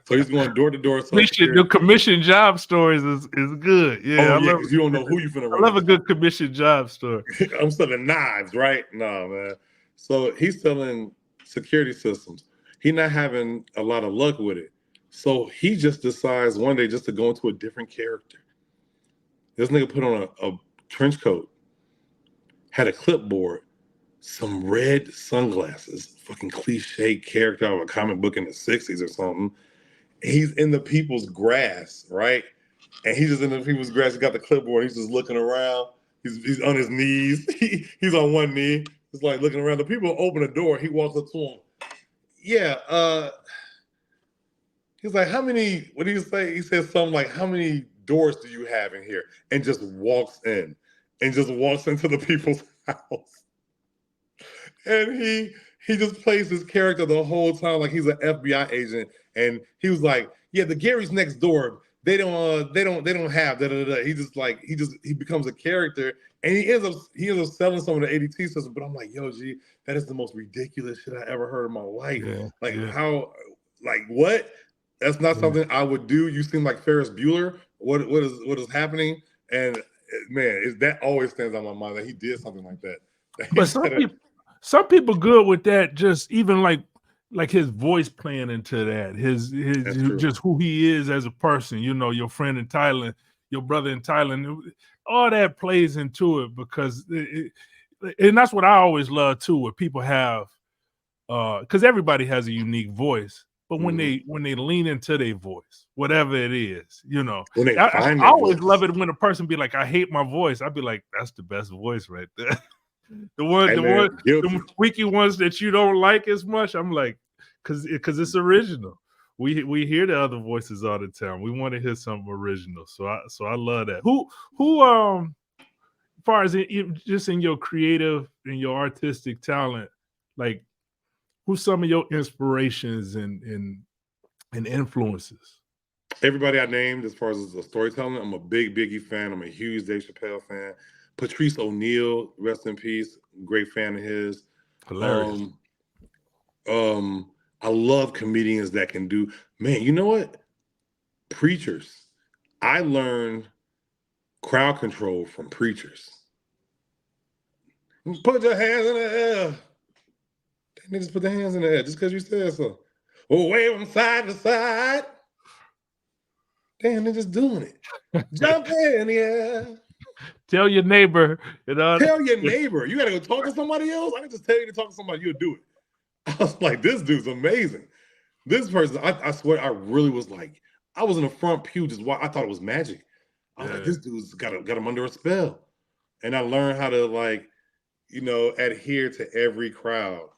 So he's going door to door. The commission job stories is good. Yeah, because you don't know who you finna run. I love a good commission job story. I'm selling knives, right? No, man. So he's selling security systems. He's not having a lot of luck with it. So he just decides one day just to go into a different character. This nigga put on a trench coat, had a clipboard, some red sunglasses, fucking cliche character out of a comic book in the 60s or something. He's in the people's grass, right? And he's just in the people's grass. He got the clipboard. He's just looking around. He's on his knees. He's on one knee. Just like looking around. The people open the door. He walks up to him. Yeah. He's like, how many, what do you say? He says something like, how many doors do you have in here? And just walks in. And just walks into the people's house. And he just plays his character the whole time like he's an FBI agent. And he was like, yeah, the Gary's next door. They don't have da. He becomes a character, and he ends up selling some of the ADT system. But I'm like, yo, G, that is the most ridiculous shit I ever heard in my life. How, like, what? That's not something I would do. You seem like Ferris Bueller. What is happening? And man, that always stands on my mind that he did something like that. But some people good with that. Just even like his voice playing into that, his just who he is as a person. You know, your friend in Thailand, your brother in Thailand, all that plays into it because, and that's what I always love too. What people have, because everybody has a unique voice, but when they lean into their voice, whatever it is, you know, I always love it when a person be like, "I hate my voice." I'd be like, "That's the best voice right there." The squeaky ones that you don't like as much, I'm like, because it's original. We hear the other voices all the time. We want to hear something original. So I love that. Who as far as just in your creative and your artistic talent, like who's some of your inspirations and influences? Everybody I named as far as the storytelling, I'm a big Biggie fan. I'm a huge Dave Chappelle fan. Patrice O'Neal, rest in peace. Great fan of his. Hilarious. I love comedians that can do, man, you know what? Preachers. I learned crowd control from preachers. Put your hands in the air. They niggas put their hands in the air just because you said so. Oh, wave them side to side. Damn, they're just doing it. Jump in the air. Tell your neighbor. Tell your neighbor. You got to go talk to somebody else? I can just tell you to talk to somebody. You'll do it. I was like, this dude's amazing. This person, I swear, I really was like, I was in the front pew just I thought it was magic. I was like, this dude's got him under a spell. And I learned how to, like, you know, adhere to every crowd.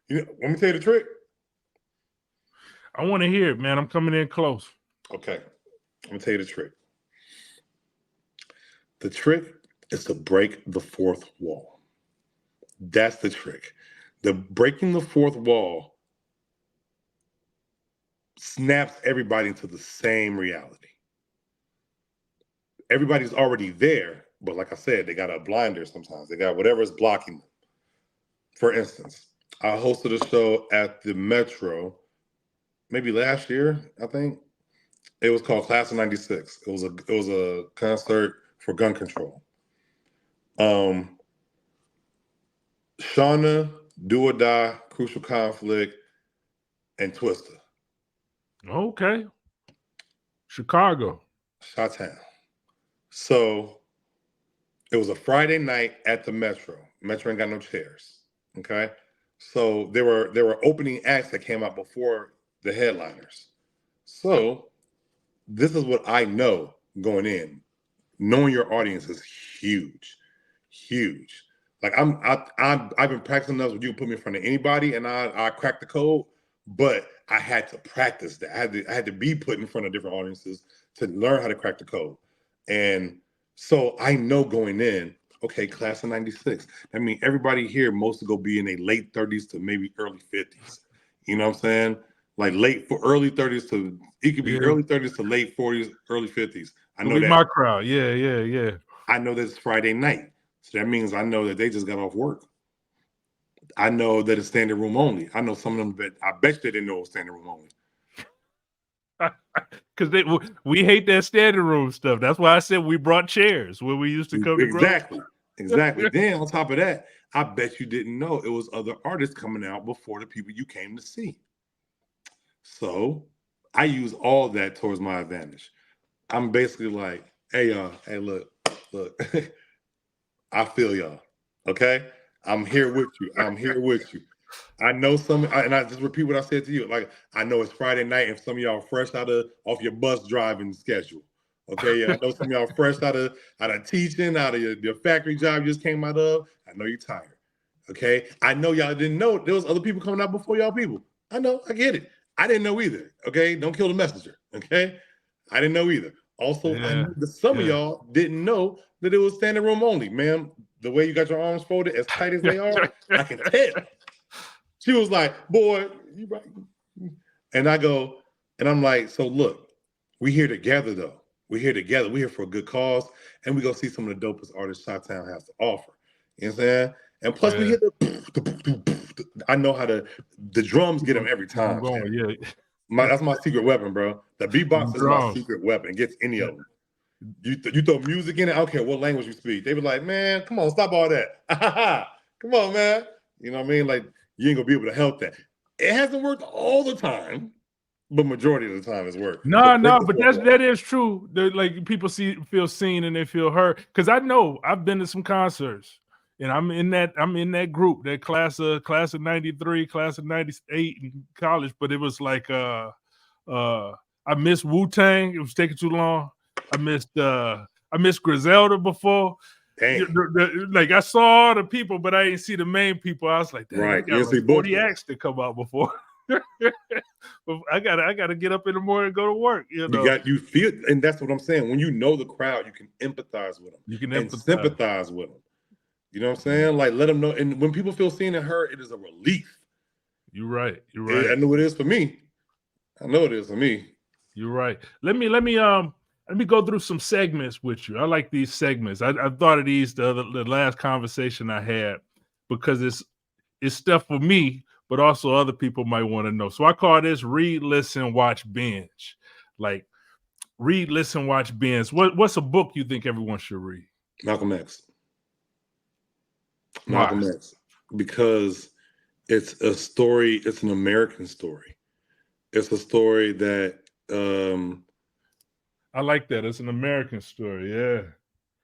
You know, let me tell you the trick. I want to hear it, man. I'm coming in close. Okay. I'm going to tell you the trick. The trick is to break the fourth wall. That's the trick. The breaking the fourth wall snaps everybody into the same reality. Everybody's already there, but like I said, they got a blinder sometimes. They got whatever is blocking them. For instance, I hosted a show at the Metro, maybe last year, I think. It was called Class of '96. It was a concert for gun control. Shauna, Do or Die, Crucial Conflict, and Twister. Okay. Chicago. Chi-Town. So it was a Friday night at the Metro. Metro ain't got no chairs. Okay. So there were opening acts that came out before the headliners. So this is what I know going in. Knowing your audience is huge, huge. Like I've been practicing enough. You put me in front of anybody, and I cracked the code. But I had to practice that. I had to be put in front of different audiences to learn how to crack the code. And so I know going in, okay, class of '96. I mean, everybody here most go be in their late 30s to maybe early 50s. You know what I'm saying? Like early 30s to it could be early 30s to late 40s, early 50s. I know that. My crowd. Yeah. I know that it's Friday night. So that means I know that they just got off work. I know that it's standing room only. I know some of them that I bet you they didn't know it was standing room only. Because we hate that standing room stuff. That's why I said we brought chairs when we used to come Exactly. to Exactly. Then on top of that, I bet you didn't know it was other artists coming out before the people you came to see. So I use all that towards my advantage. I'm basically like, hey y'all, hey look, I feel y'all. Okay? I'm here with you. I'm here with you. I know and I just repeat what I said to you. Like, I know it's Friday night and some of y'all fresh off your bus driving schedule. Okay, I know some of y'all fresh out of teaching, out of your factory job you just came out of. I know you're tired. Okay, I know y'all didn't know there was other people coming out before y'all people. I know, I get it. I didn't know either. Okay, don't kill the messenger. Okay, I didn't know either. Also, I know that some of y'all didn't know that it was standing room only, ma'am. The way you got your arms folded, as tight as they are, I can tell. She was like, boy, you right. And I go, and I'm like, so look, we here together though. We're here together. We're here for a good cause. And we go see some of the dopest artists Chi-Town has to offer. You know what I'm saying? And plus we hit I know how the drums get them every time. That's my secret weapon, bro. The beatbox is my secret weapon. It gets any of them. You throw music in it, I don't care what language you speak. They be like, man, come on, stop all that. Come on, man. You know what I mean? Like, you ain't gonna be able to help that. It hasn't worked all the time, but majority of the time it's worked. No, but that is true. Like people feel seen and they feel heard. Because I know I've been to some concerts and I'm in that group, that class of '93, class of '98 in college. But it was like I missed Wu-Tang. It was taking too long. I missed Griselda before. Like I saw all the people, but I didn't see the main people. I was like, right, you got like 40 acts to come out before. I gotta get up in the morning and go to work. You feel, and that's what I'm saying. When you know the crowd, you can empathize with them. You can sympathize with them. You know what I'm saying? Like let them know. And when people feel seen and heard, it is a relief. You're right. I know it is for me. I know it is for me. You're right. Let me go through some segments with you. I like these segments. I thought of these the last conversation I had because it's stuff for me, but also other people might want to know. So I call this read, listen, watch, binge. Like read, listen, watch, binge. What's a book you think everyone should read? Malcolm X. Malcolm X. Because it's a story, it's an American story. It's a story that I like that. It's an American story. Yeah.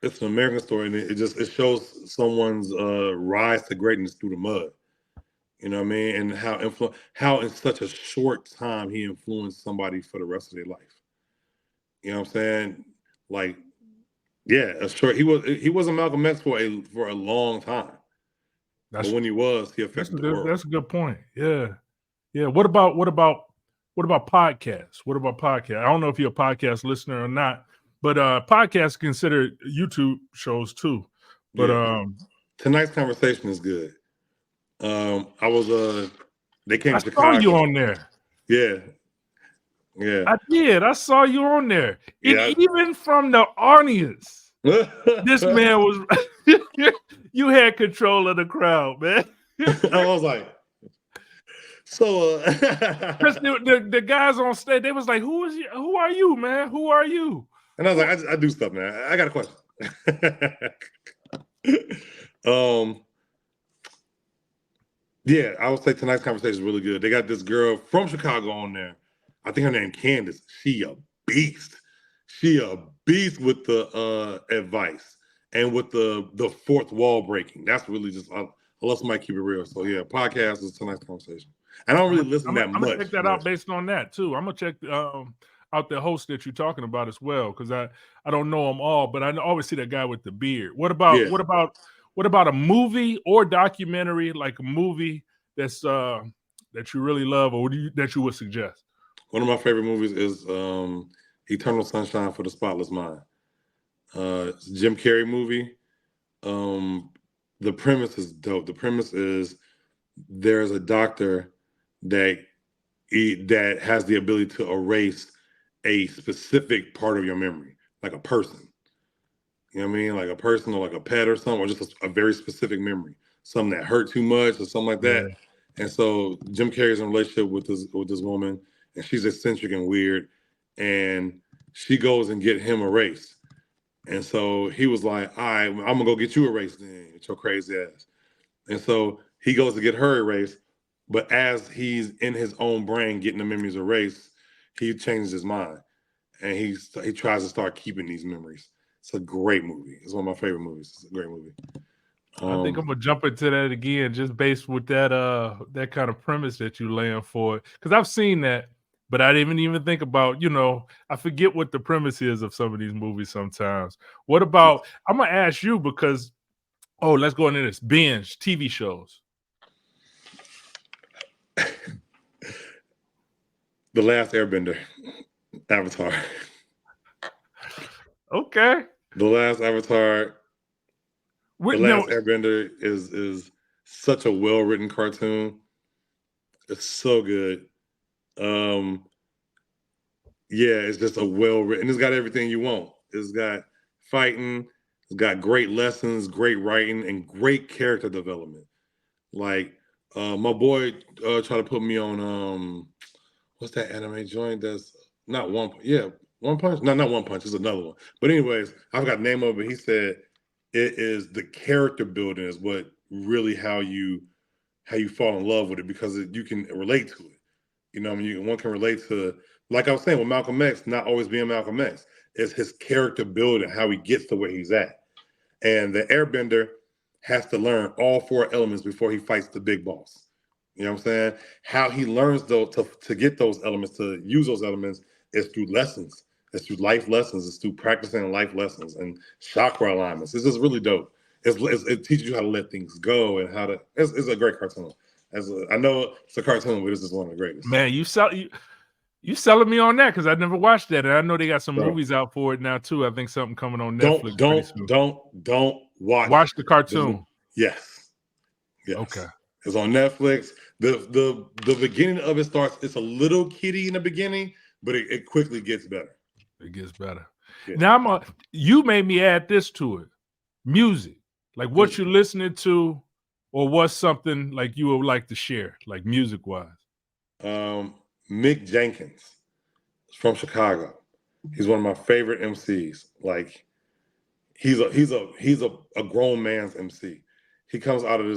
It's an American story, and it shows someone's rise to greatness through the mud. You know what I mean? And how in such a short time he influenced somebody for the rest of their life. You know what I'm saying? Like, yeah, he wasn't Malcolm X for a long time. But when he affected the world. That's a good point. Yeah. Yeah. What about podcasts? What about podcasts? I don't know if you're a podcast listener or not, but podcasts consider YouTube shows too. But tonight's conversation is good. They came to Chicago. I saw you on there. Yeah. Yeah. I did. I saw you on there. Even from the audience, this man was you had control of the crowd, man. I was like, so the guys on stage, they was like, who are you, man? Who are you? And I was like, I do stuff, man. I got a question. Yeah, I would say tonight's conversation is really good. They got this girl from Chicago on there. I think her name Candace. She a beast. She a beast with the advice and with the fourth wall breaking. That's really just I love somebody keep it real. So yeah, podcast is tonight's conversation. And I don't really listen that I'm gonna much. check that out based on that too. I'm gonna check out the host that you're talking about as well, because I don't know them all, but I always see that guy with the beard. What about a movie or documentary, like a movie that's that you really love, or that you would suggest? One of my favorite movies is Eternal Sunshine for the Spotless Mind. It's a Jim Carrey movie. The premise is dope. The premise is there's a doctor that that has the ability to erase a specific part of your memory, like a person. You know what I mean? Like a person or like a pet or something, or just a very specific memory, something that hurt too much or something like that. And so Jim Carrey's in a relationship with this woman, and she's eccentric and weird, and she goes and get him erased. And so he was like, "All right, I'm gonna go get you erased then, with your crazy ass." And so he goes to get her erased, but as he's in his own brain getting the memories erased, he changes his mind, and he tries to start keeping these memories. It's a great movie. It's one of my favorite movies. It's a great movie. I think I'm gonna jump into that again, just based with that that kind of premise that you laying for it. Because I've seen that, but I didn't even think about, I forget what the premise is of some of these movies sometimes. What about, I'm gonna ask you because, let's go into this. Binge TV shows. The Last Airbender, Avatar. Okay. The Last Avatar. The Last Airbender is such a well-written cartoon. It's so good. Yeah, it's just a well-written. It's got everything you want. It's got fighting. It's got great lessons, great writing, and great character development. Like my boy tried to put me on what's that anime joint? That's not One Punch. Yeah, One Punch. No, not One Punch. It's another one. But anyways, I forgot the name of it. He said it is the character building is what really how you fall in love with it because you can relate to it. You know, I mean, one can relate to, like I was saying with Malcolm X, not always being Malcolm X. It's his character building, how he gets to where he's at. And the Airbender has to learn all four elements before he fights the big boss. You know what I'm saying? How he learns though to get those elements, to use those elements, is through lessons. It's through life lessons. It's through practicing life lessons and chakra alignments. It's just really dope. It teaches you how to let things go and how to. It's a great cartoon. I know it's a cartoon, but this is one of the greatest. Man, you selling me on that because I never watched that, and I know they got some movies out for it now too. I think something coming on Netflix. Don't watch the cartoon. Yes. Okay. It's on Netflix. The beginning of it starts. It's a little kiddie in the beginning, but it quickly gets better. It gets better. Yeah. Now you made me add this to it. Music, like what you're listening to, or what's something like you would like to share, like music wise. Mick Jenkins from Chicago. He's one of my favorite MCs. Like he's a grown man's MC. He comes out of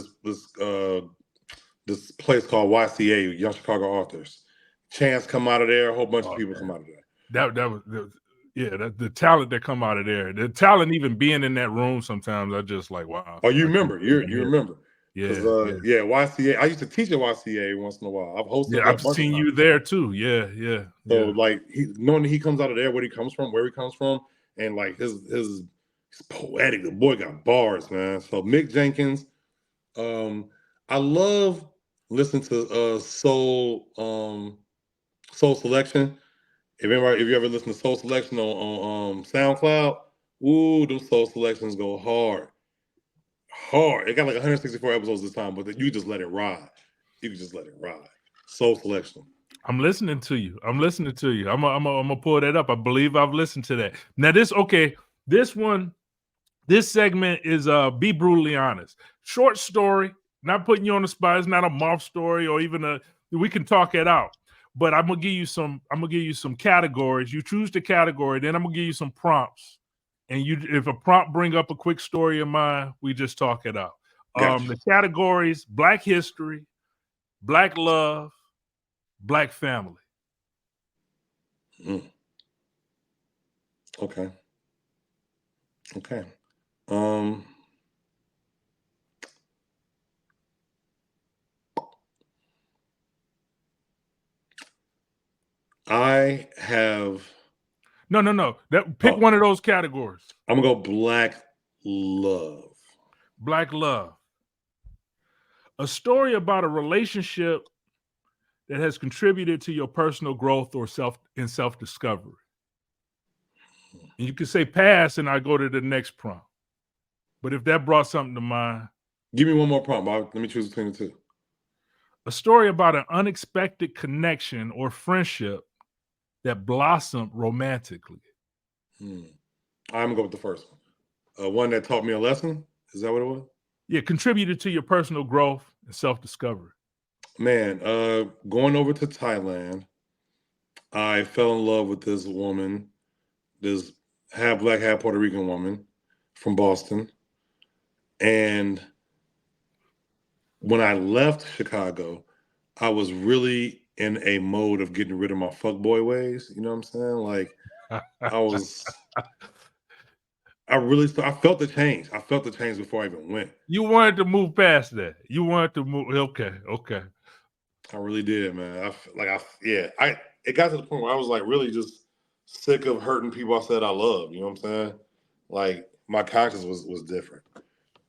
this place called YCA, Young Chicago Authors. Chance come out of there. A whole bunch of people come out of there. That was the talent that come out of there. The talent even being in that room sometimes, I just like, wow. Oh, you remember? You remember? Yeah, YCA. I used to teach at YCA once in a while. I've hosted. Yeah, I've seen you there too. Yeah. So like knowing that he comes out of there, where he comes from, and like he's poetic. The boy got bars, man. So Mick Jenkins. I love listening to Soul Selection. If you ever listen to Soul Selection on SoundCloud, ooh, those Soul Selections go hard. It got like 164 episodes this time, but you just let it ride. You can just let it ride. Soul Selection. I'm listening to you. I'm gonna pull that up. I believe I've listened to that. Now this segment is be brutally honest. Short story, not putting you on the spot. It's not a moth story or even we can talk it out. But I'm gonna give you some categories. You choose the category, then I'm gonna give you some prompts. And if a prompt bring up a quick story of mine, we just talk it out. Gotcha. The categories: Black history, Black love, Black family. Mm. Okay. Okay. I have. No. Pick one of those categories. I'm gonna go Black love. Black love. A story about a relationship that has contributed to your personal growth or self-discovery. And you can say pass, and I go to the next prompt. But if that brought something to mind, give me one more prompt. Let me choose between the two. A story about an unexpected connection or friendship that blossomed romantically. I'm gonna go with the first one. One that taught me a lesson. Is that what it was? Yeah, contributed to your personal growth and self-discovery. Man, going over to Thailand, I fell in love with this woman, this half black, half Puerto Rican woman from Boston. And when I left Chicago, I was really in a mode of getting rid of my fuckboy ways. You know what I'm saying? Like I felt the change. I felt the change before I even went. You wanted to move past that. You wanted to move. Okay. I really did, man. It got to the point where I was like really just sick of hurting people I said I love. You know what I'm saying? Like my conscience was different.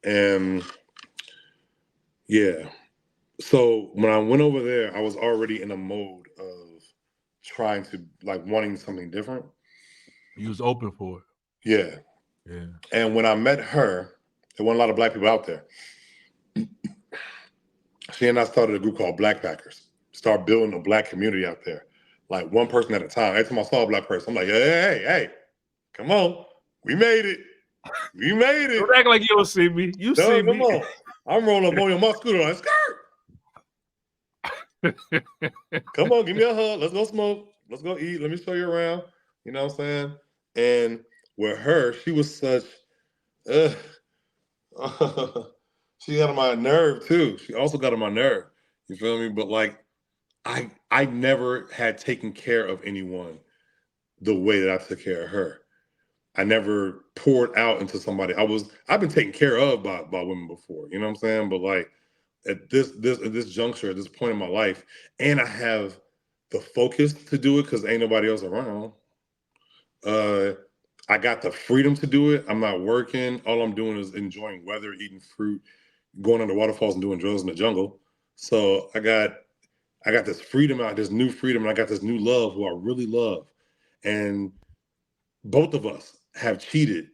And yeah. So when I went over there, I was already in a mode of trying to like wanting something different. You was open for it. Yeah. And when I met her, there weren't a lot of black people out there. She and I started a group called Black Packers. Start building a black community out there. Like one person at a time. Every time I saw a black person, I'm like, hey, come on. We made it. We made it. Don't act like you don't see me. You see me. Come on. I'm rolling up on my scooter on skirt. Come on, give me a hug. Let's go smoke. Let's go eat. Let me show you around. You know what I'm saying? And with her, she was such she got on my nerve too. She also got on my nerve. You feel me? But like I never had taken care of anyone the way that I took care of her. I never poured out into somebody. I've been taken care of by women before, you know what I'm saying? But like at this juncture, at this point in my life, and I have the focus to do it because ain't nobody else around. I got the freedom to do it. I'm not working. All I'm doing is enjoying weather, eating fruit, going under waterfalls and doing drugs in the jungle. So I got this freedom out, this new freedom, and I got this new love who I really love. And both of us have cheated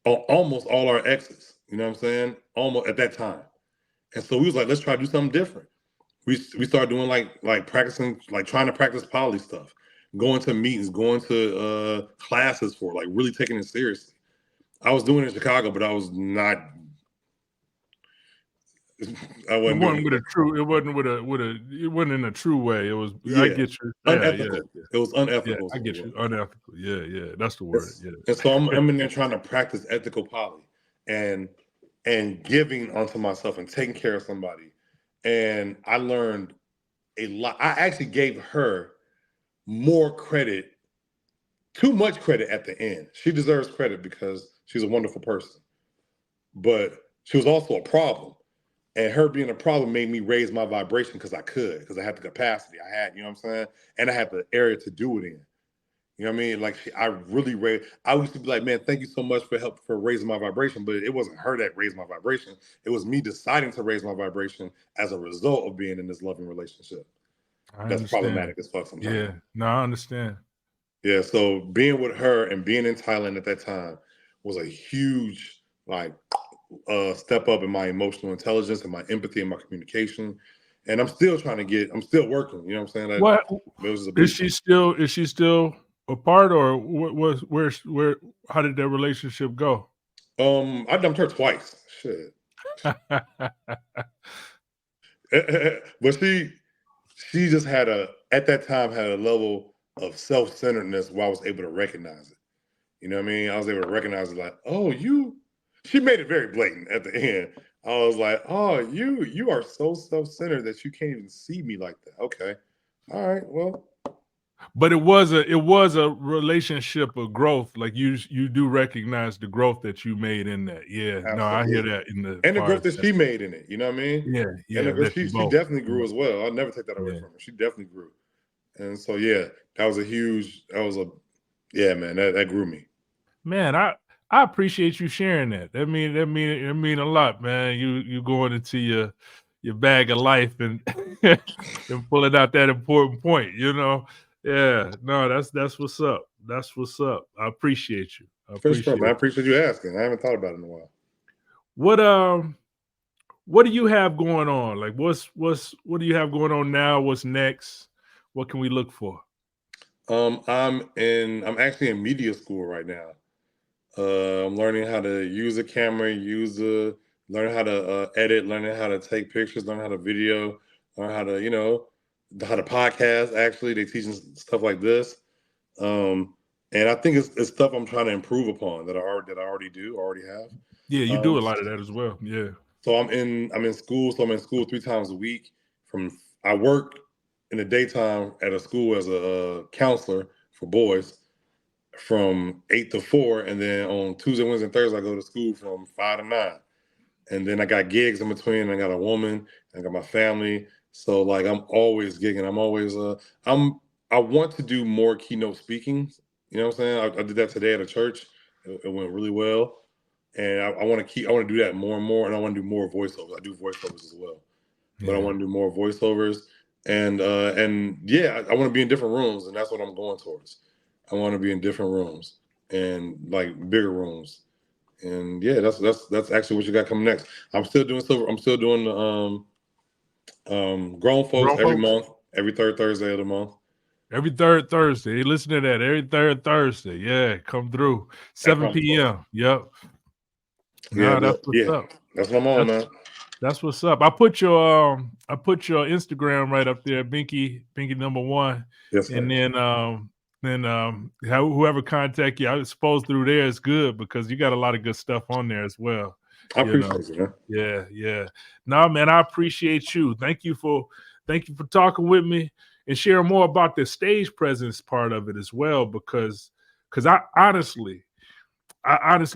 on almost all our exes. You know what I'm saying? Almost at that time. And so we was like, let's try to do something different. We started doing like practicing, like trying to practice poly stuff, going to meetings, going to classes for like really taking it seriously. I was doing it in Chicago, but I was not. I wasn't doing it. It wasn't in a true way. It was. Yeah. I get you. Unethical. Yeah. It was unethical. Yeah, I get you. Unethical. Yeah. That's the word. Yeah. And so I'm in there trying to practice ethical poly and giving onto myself and taking care of somebody. And I learned a lot. I actually gave her more credit, too much credit at the end. She deserves credit because she's a wonderful person. But she was also a problem. And her being a problem made me raise my vibration because I had the capacity I had, you know what I'm saying? And I had the area to do it in. You know what I mean? Like I used to be like, man, thank you so much for raising my vibration. But it wasn't her that raised my vibration. It was me deciding to raise my vibration as a result of being in this loving relationship. That's problematic as fuck sometimes. Yeah, no, I understand. Yeah, so being with her and being in Thailand at that time was a huge step up in my emotional intelligence and my empathy and my communication. And I'm still working, you know what I'm saying? Is she still apart, or where how did that relationship go? I dumped her twice. Shit. But she just at that time had a level of self-centeredness where I was able to recognize it. You know what I mean? I was able to recognize it like, she made it very blatant at the end. I was like, oh, you are so self-centered that you can't even see me like that. Okay. All right. Well, But it was a relationship of growth. Like you do recognize the growth that you made in that. Yeah. No, I hear absolutely. that in the And the far growth as that that. she made in it. You know what I mean? Yeah, And yeah, that you she both. definitely grew as well. I'll never take that away Yeah. from her. She definitely grew. And so yeah, that was a yeah, man, that grew me. Man, I appreciate you sharing that. That mean a lot, man. You going into your bag of life and and pulling out that important point, you know? Yeah. No, that's what's up. That's what's up. I appreciate you. I For sure, appreciate man. I you. appreciate you asking. I haven't thought about it in a while. What what do you have going on? Like what do you have going on now? What's next? What can we look for? I'm actually in media school right now. I'm learning how to use a camera, learn how to edit, learning how to take pictures, learn how to video, learn how to, how to podcast. Actually, they teach us stuff like this. And I think it's stuff I'm trying to improve upon that I already have. Yeah, you do Um, a lot of that as well. Yeah. so I'm in school. So I'm in school 3 times a week. I work in the daytime at a school as a counselor for boys from 8 to 4, and then on Tuesday, Wednesday, and Thursday I go to school from 5 to 9. And then I got gigs in between. I got a woman. I got my family. So like I'm always gigging. I want to do more keynote speaking. You know what I'm saying? I did that today at a church. It went really well, and I want to keep. I want to do that more and more, and I want to do more voiceovers. I do voiceovers as well, but I Yeah. want to do more voiceovers, and yeah, I want to be in different rooms, and that's what I'm going towards. I want to be in different rooms and like bigger rooms, and yeah, that's actually what you got coming next. I'm still doing the grown folks Grown every folks? month, every third Thursday of the month. Every third Thursday. Listen to that. Every third Thursday. Yeah, come through. That 7 comes close. PM. Yep. Yeah, Nah, that's what's yeah, up. that's what I'm on, That's man. that's what's up. I put your Instagram right up there, Binkey number one. Yes, And sir. whoever contact you, I suppose through there is good because you got a lot of good stuff on there as well. I You know. appreciate you, man. Yeah, yeah. No, man, I appreciate you. Thank you for talking with me and sharing more about the stage presence part of it as well, because I honestly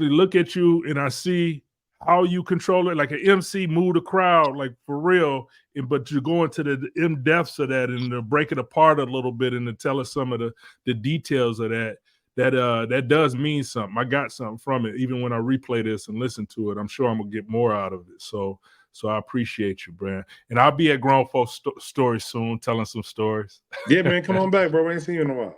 look at you and I see how you control it, like an MC move the crowd, like for real. But you go into the in depths of that and to break it apart a little bit and to tell us some of the details of that. That does mean something. I got something from it, even when I replay this and listen to it. I'm sure I'm gonna get more out of it. So I appreciate you, Brand. And I'll be at Grown Folks Story soon, telling some stories. Yeah, man, come on back, bro. I ain't seen you in a while.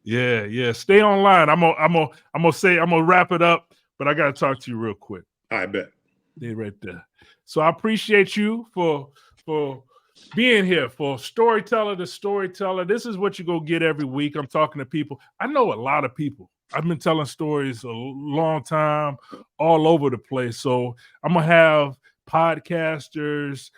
Yeah, yeah. Stay online. I'm gonna wrap it up, but I gotta talk to you real quick. I bet. They right there. So I appreciate you for being here for Storyteller the Storyteller. This is what you go get every week. I'm talking to people. I know a lot of people. I've been telling stories a long time, all over the place. So I'm gonna have podcasters,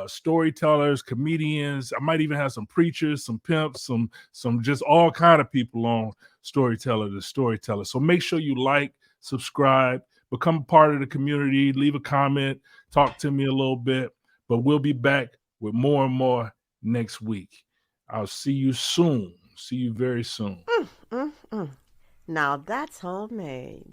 storytellers, comedians. I might even have some preachers, some pimps, some just all kind of people on Storyteller the Storyteller. So make sure you like, subscribe, become a part of the community, leave a comment, talk to me a little bit. But we'll be back with more and more next week. I'll see you soon. See you very soon. Mm. Now that's homemade.